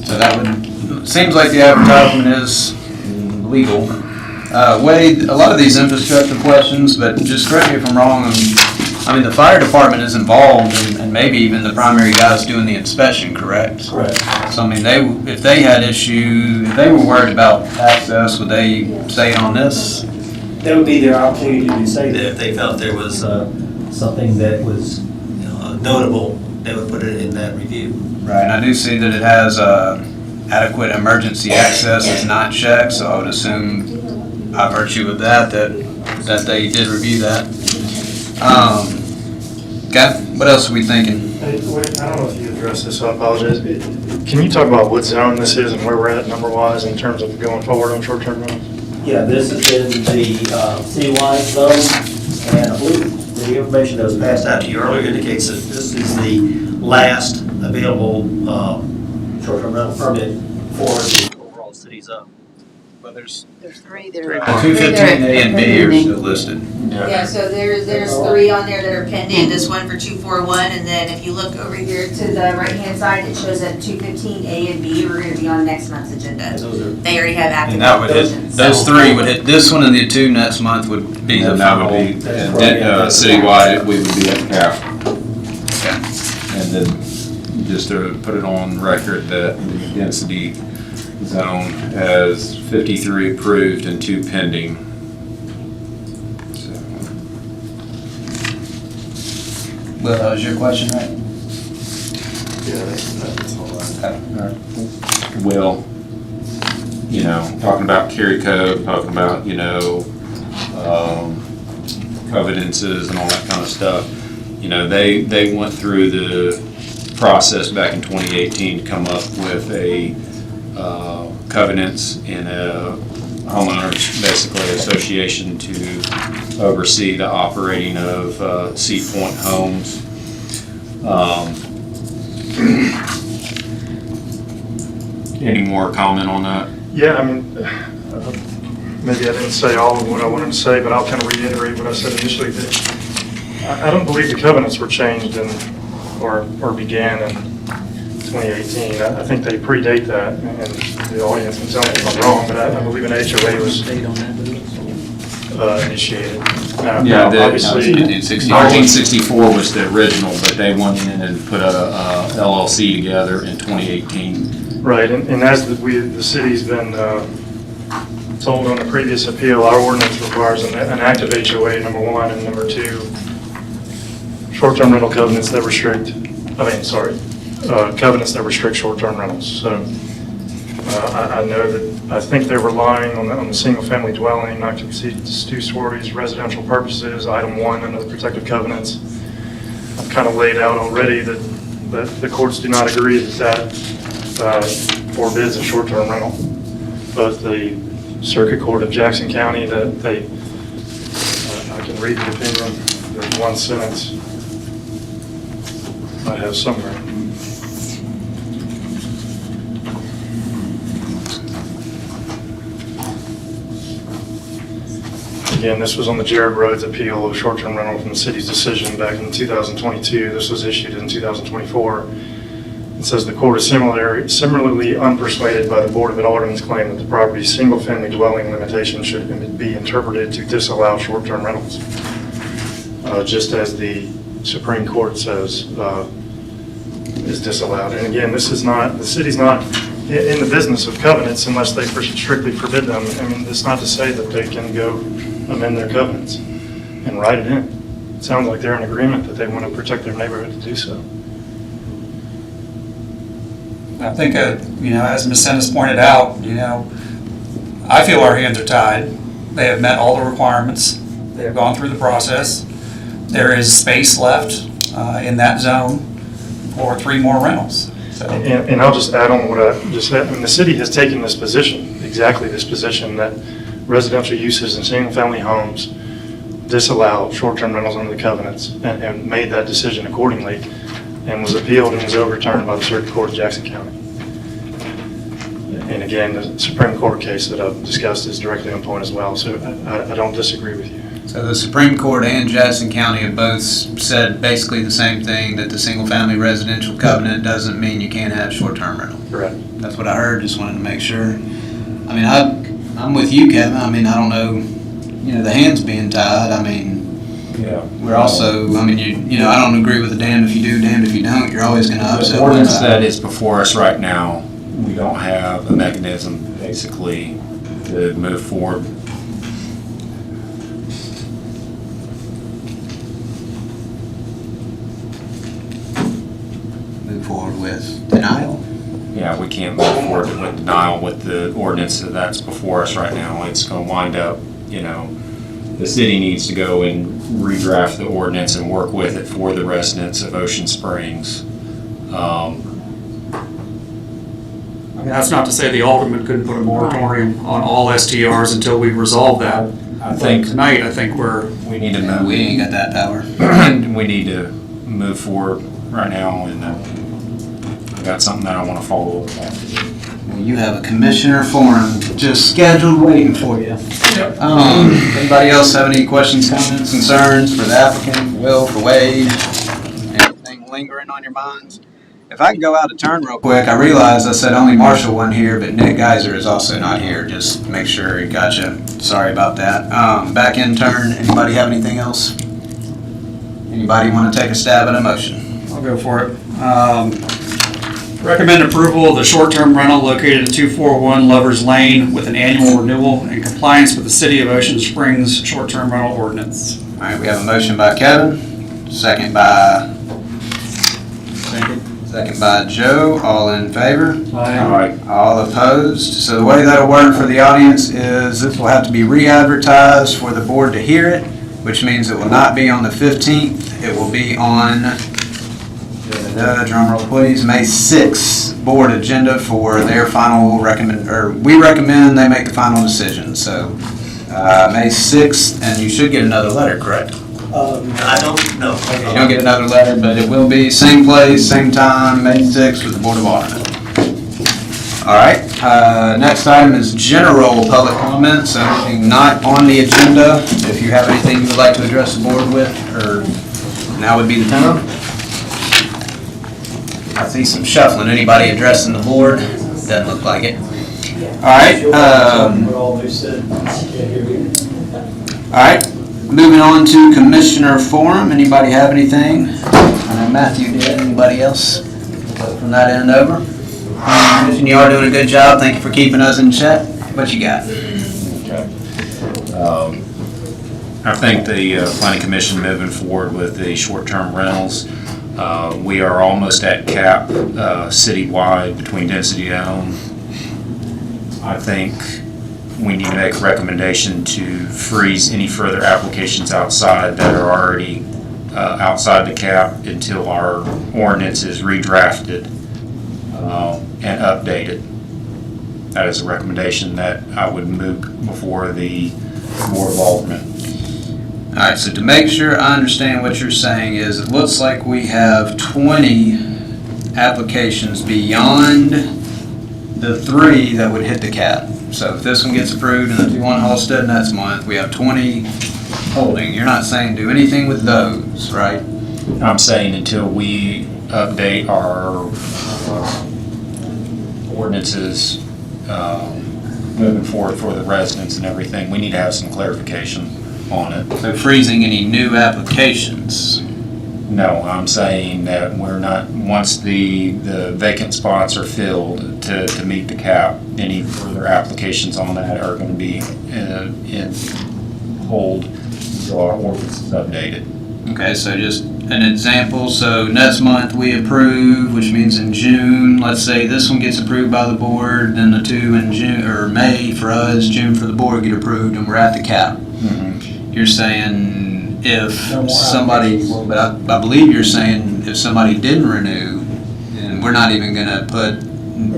So that would, seems like the advertisement is legal. Wade, a lot of these infrastructure questions, but just correct me if I'm wrong, I mean, the fire department is involved and maybe even the primary guys doing the inspection, correct? Correct. So I mean, if they had issues, if they were worried about access, would they say on this? That would be their opportunity to say that if they felt there was something that was, you know, notable, they would put it in that review. Right, and I do see that it adequate emergency access is not checked, so I would assume by virtue of that they did review that. Okay, what else are we thinking? Hey, wait, I don't know if you addressed this, so I apologize. Can you talk about what zone this is and where we're at number-wise in terms of going forward on short-term rentals? Yeah, this is in the citywide zone, and I believe the information that was passed out to you earlier indicates that this is the last available short-term rental permit for the overall city zone. Well, there's three 215 A and B are still listed. Yeah, so there's 3 on there that are pending, this one for 241, and then if you look over here to the right-hand side, it shows that 215 A and B are gonna be on next month's agenda. They already have active And that would hit, motions. those 3 would hit, this one and the 2 next month would be the And that would be, citywide, we would be at half. And then, just to put it on record, that the density zone has 53 approved and 2 pending. So, Well, that was your question, right? Yeah, that's all right. Will, you know, talking about carry code, talking about, you know, covenances and all that kind of stuff. You know, they went through the process back in 2018 to come up with a covenants in a homeowners, basically, association to oversee the operating of Sea Point homes. Any more comment on that? Yeah, I mean, maybe I didn't say all of what I wanted to say, but I'll kind of reiterate what I said initially. That I don't believe the covenants were changed or began in 2018. I think they predate that, and the audience can tell me if I'm wrong, but I believe an HOA was initiated. Yeah, obviously, 1964 was the original, but they went in and put a LLC together in 2018. Right, and as the city's been told on the previous appeal, our ordinance requires an active HOA, number 1, and number 2, short-term rental covenants that restrict, covenants that restrict short-term rentals. So I know that, I think they're relying on the single-family dwelling, not to exceed 2 stories, residential purposes, item 1 under the protective covenants. I've kind of laid out already that the courts do not agree that forbids a short-term rental. Both the Circuit Court of Jackson County, that they, I can read the opinion, there's one sentence I have somewhere. Again, this was on the Jared Rhodes appeal of short-term rental from the city's decision back in 2022. This was issued in 2024. It says the court is similarly unpersuaded by the Board of Aldermen's claim that the property's single-family dwelling limitation should be interpreted to disallow short-term rentals, just as the Supreme Court says is disallowed. And again, this is not, the city's not in the business of covenants unless they strictly forbid them. I mean, it's not to say that they can go amend their covenants and write it in. It sounds like they're in agreement that they want to protect their neighborhood to do so. I think, as Ms. Ennis pointed out, I feel our hands are tied. They have met all the requirements. They have gone through the process. There is space left in that zone for 3 more rentals. So. And I'll just add on what I just said. I mean, the city has taken this position, exactly this position, that residential uses in single-family homes disallow short-term rentals under the covenants, and made that decision accordingly, and was appealed and was overturned by the Circuit Court of Jackson County. And again, the Supreme Court case that I've discussed is directly on point as well, so I don't disagree with you. So the Supreme Court and Jackson County have both said basically the same thing, that the single-family residential covenant doesn't mean you can't have short-term rental. Correct. That's what I heard, just wanted to make sure. I mean, I'm with you, Kevin. I mean, I don't know, the hands being tied. I mean, yeah. We're also, I mean, I don't agree with the damned if you do, damned if you don't. You're always going to upset. The ordinance that is before us right now, we don't have a mechanism basically to move forward. Move forward with denial. yeah, we can't move forward with denial with the ordinance that's before us right now. It's gonna wind up, you know, the city needs to go and redraft the ordinance and work with it for the residents of Ocean Springs. I mean, that's not to say the alderman couldn't put a moratorium on all STRs until we resolve that. I think tonight, I think we need to move. We ain't got that power. We need to move forward right now, and I got something that I want to follow up on. Well, you have a commissioner forum just scheduled waiting for you. Yep. Anybody else have any questions, comments, concerns for the applicant, for Will, for Wade? Anything lingering on your minds? If I can go out of turn real quick, I realized I said only Marshall wasn't here, but Nick Geiser is also not here. Just make sure he got you. Sorry about that. Back in turn, anybody have anything else? Anybody want to take a stab at a motion? I'll go for it. Recommend approval of the short-term rental located at 241 Lovers Lane with an annual renewal in compliance with the City of Ocean Springs short-term rental ordinance. All right, we have a motion by Kevin, second by Joe. All in favor? Aye. All opposed? So the way that'll work for the audience is this will have to be re-advertised for the board to hear it, which means it will not be on the 15th. It will be on, drum roll please, May 6th board agenda for their final we recommend they make the final decision. So May 6th, and you should get another letter, correct? I don't know. You don't get another letter, but it will be same place, same time, May 6th with the Board of Aldermen. All right, next item is general public comments, anything not on the agenda. If you have anything you would like to address the board with, or now would be the time. I see some shuffling. Anybody addressing the board? Doesn't look like it. All right. All right. Moving on to Commissioner Forum. Anybody have anything? I know Matthew did. Anybody else? From that end over. Commission, you are doing a good job. Thank you for keeping us in check. What you got? I think the Planning Commission moving forward with the short-term rentals. We are almost at cap citywide between density zone. I think we need to make a recommendation to freeze any further applications outside that are already outside the cap until our ordinance is redrafted and updated. That is a recommendation that I would move before the Board of Aldermen. All right, so to make sure I understand what you're saying is it looks like we have 20 applications beyond the 3 that would hit the cap. So if this one gets approved and the 2 on Halstead next month, we have 20 holding. You're not saying do anything with those, right? I'm saying until we update our ordinances moving forward for the residents and everything, we need to have some clarification on it. So freezing any new applications? No, I'm saying that we're not, once the vacant spots are filled to meet the cap, any further applications on that are going to be in hold until our ordinance is updated. Okay, so just an example. So next month we approve, which means in June, let's say this one gets approved by the board, then the 2 in June, or May for us, June for the board get approved, and we're at the cap. Mm-hmm. You're saying if somebody, but I believe you're saying if somebody didn't renew, then we're not even gonna put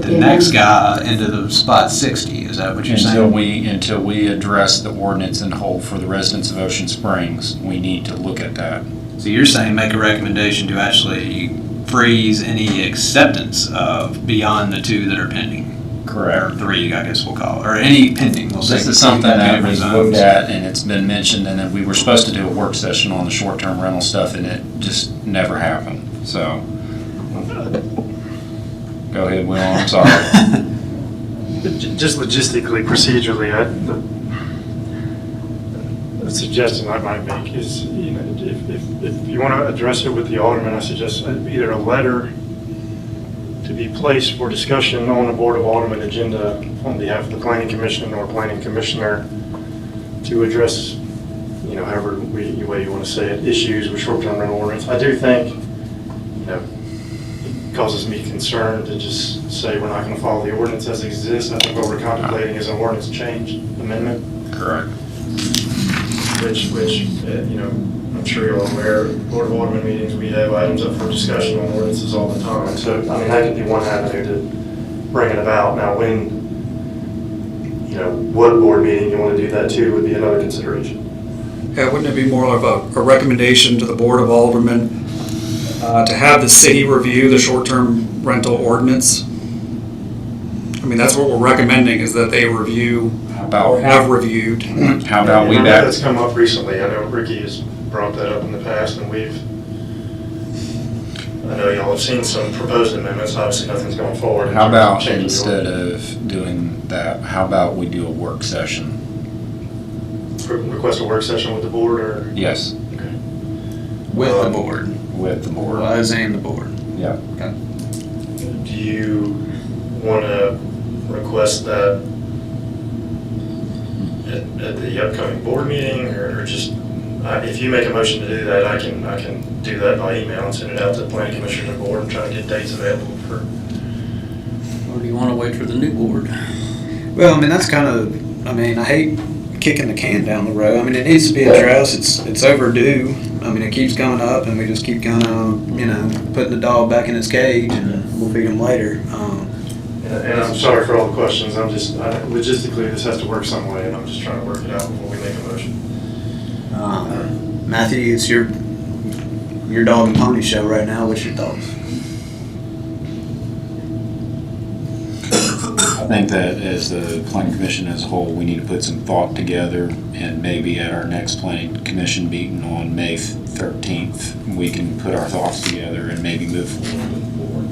the next guy into the spot 60. Is that what you're saying? Until we address the ordinance in whole for the residents of Ocean Springs, we need to look at that. So you're saying make a recommendation to actually freeze any acceptance of beyond the 2 that are pending? Correct. Or 3, I guess we'll call it, or any pending. We'll This is something that was looked at and it's been mentioned, and that we were supposed to do a work session on the short-term rental stuff, and it just never happened. So, go ahead, Will, I'm sorry. Just logistically, procedurally, the suggestion I might make is, you know, if you want to address it with the alderman, I suggest either a letter to be placed for discussion on the Board of Aldermen agenda on behalf of the Planning Commission or Planning Commissioner to address, you know, however way you want to say it, issues with short-term rental ordinance. I do think, you know, causes me concern to just say we're not gonna follow the ordinance as it exists. I think what we're contemplating is an ordinance change amendment. Correct. Which, you know, I'm sure you're all aware, Board of Alderman meetings, we have items up for discussion on ordinances all the time. So, I mean, that could be one avenue to bring it about. Now, when, you know, what board meeting you want to do that to would be another consideration. Yeah, wouldn't it be more of a recommendation to the Board of Aldermen to have the city review the short-term rental ordinance? I mean, that's what we're recommending, is that they review or have reviewed. How about we I know back? that's come up recently. I know Ricky has brought that up in the past, and I know y'all have seen some proposed amendments. Obviously, nothing's going forward. How about Changing the instead ordinance. of doing that, how about we do a work session? Request a work session with the board, or? Yes. With the board. With the board. Was and the board. Yeah. Okay. Do you want to request that at the upcoming board meeting, or just, if you make a motion to do that, I can do that by email and send it out to the planning commission and board and try to get dates available for. Or do you want to wait for the new board? Well, I mean, that's kind of, I mean, I hate kicking the can down the road. I mean, it needs to be addressed. It's overdue. I mean, it keeps coming up, and we just keep kind of, you know, putting the dog back in its cage, and we'll feed him later. And I'm sorry for all the questions. Logistically, this has to work some way, and I'm just trying to work it out before we make a motion. Matthew, it's your dog and pony show right now. What's your thoughts? I think that as the planning commission as a whole, we need to put some thought together, and maybe at our next planning commission meeting on May 13th, we can put our thoughts together and maybe move forward with the board.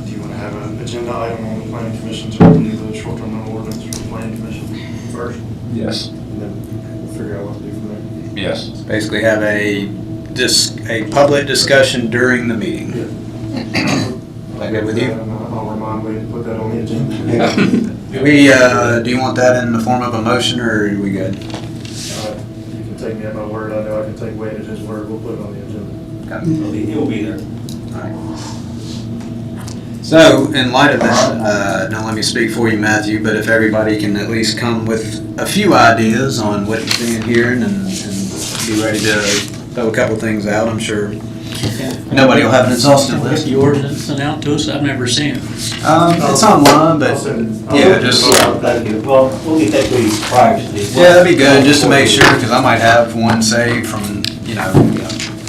Do you want to have an agenda item on the planning commission to review the short-term rental ordinance for the planning commission first? Yes. And then we'll figure out what to do from there. Yes. Basically, have a public discussion during the meeting. That good with you? I'll remind Lee to put that on the agenda. Do you want that in the form of a motion, or are we good? You can take me at my word. I know I can take Wade at his word. We'll put it on the agenda. Okay. He'll be there. All right. So, in light of that, don't let me speak for you, Matthew, but if everybody can at least come with a few ideas on what you're seeing here and be ready to throw a couple things out, I'm sure nobody will have an exhaustive list. The ordinance sent out to us, I've never seen it. It's online, but yeah, just. Well, we'll get that to you prior to the. Yeah, that'd be good, just to make sure, because I might have one saved from,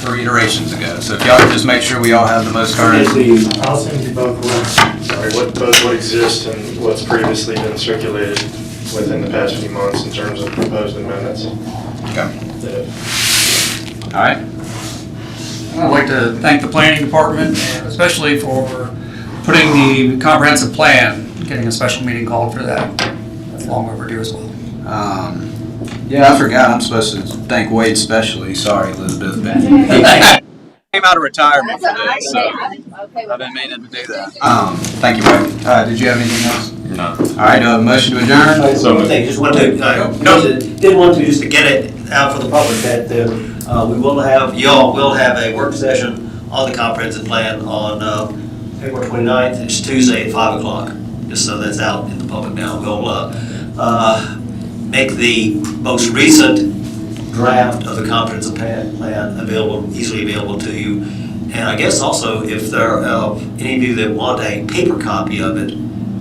3 iterations ago. So if y'all could just make sure we all have the most current. I'll send you both both what exists and what's previously been circulated within the past few months in terms of proposed amendments. Okay. All right. I'd like to thank the planning department, especially for putting the comprehensive plan, getting a special meeting called for that. That's long overdue as well. Yeah, I forgot. I'm supposed to thank Wade specially. Sorry, Elizabeth. He came out of retirement for this, so I've been meaning to do that. Thank you, Wade. Did you have anything else? No. All right, do I have a motion to adjourn? One thing, just want to, did want to just to get it out for the public that y'all will have a work session on the comprehensive plan on February 29th. It's Tuesday at 5 o'clock, just so that's out in the public now. We'll make the most recent draft of the comprehensive plan easily available to you. And I guess also, if there are any of you that want a paper copy of it,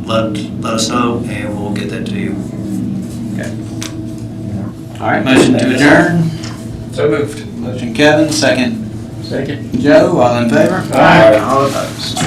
let us know and we'll get that to you. Okay. All right, motion to adjourn. So moved. Motion Kevin, second Second. Joe, all in favor? Aye. All opposed.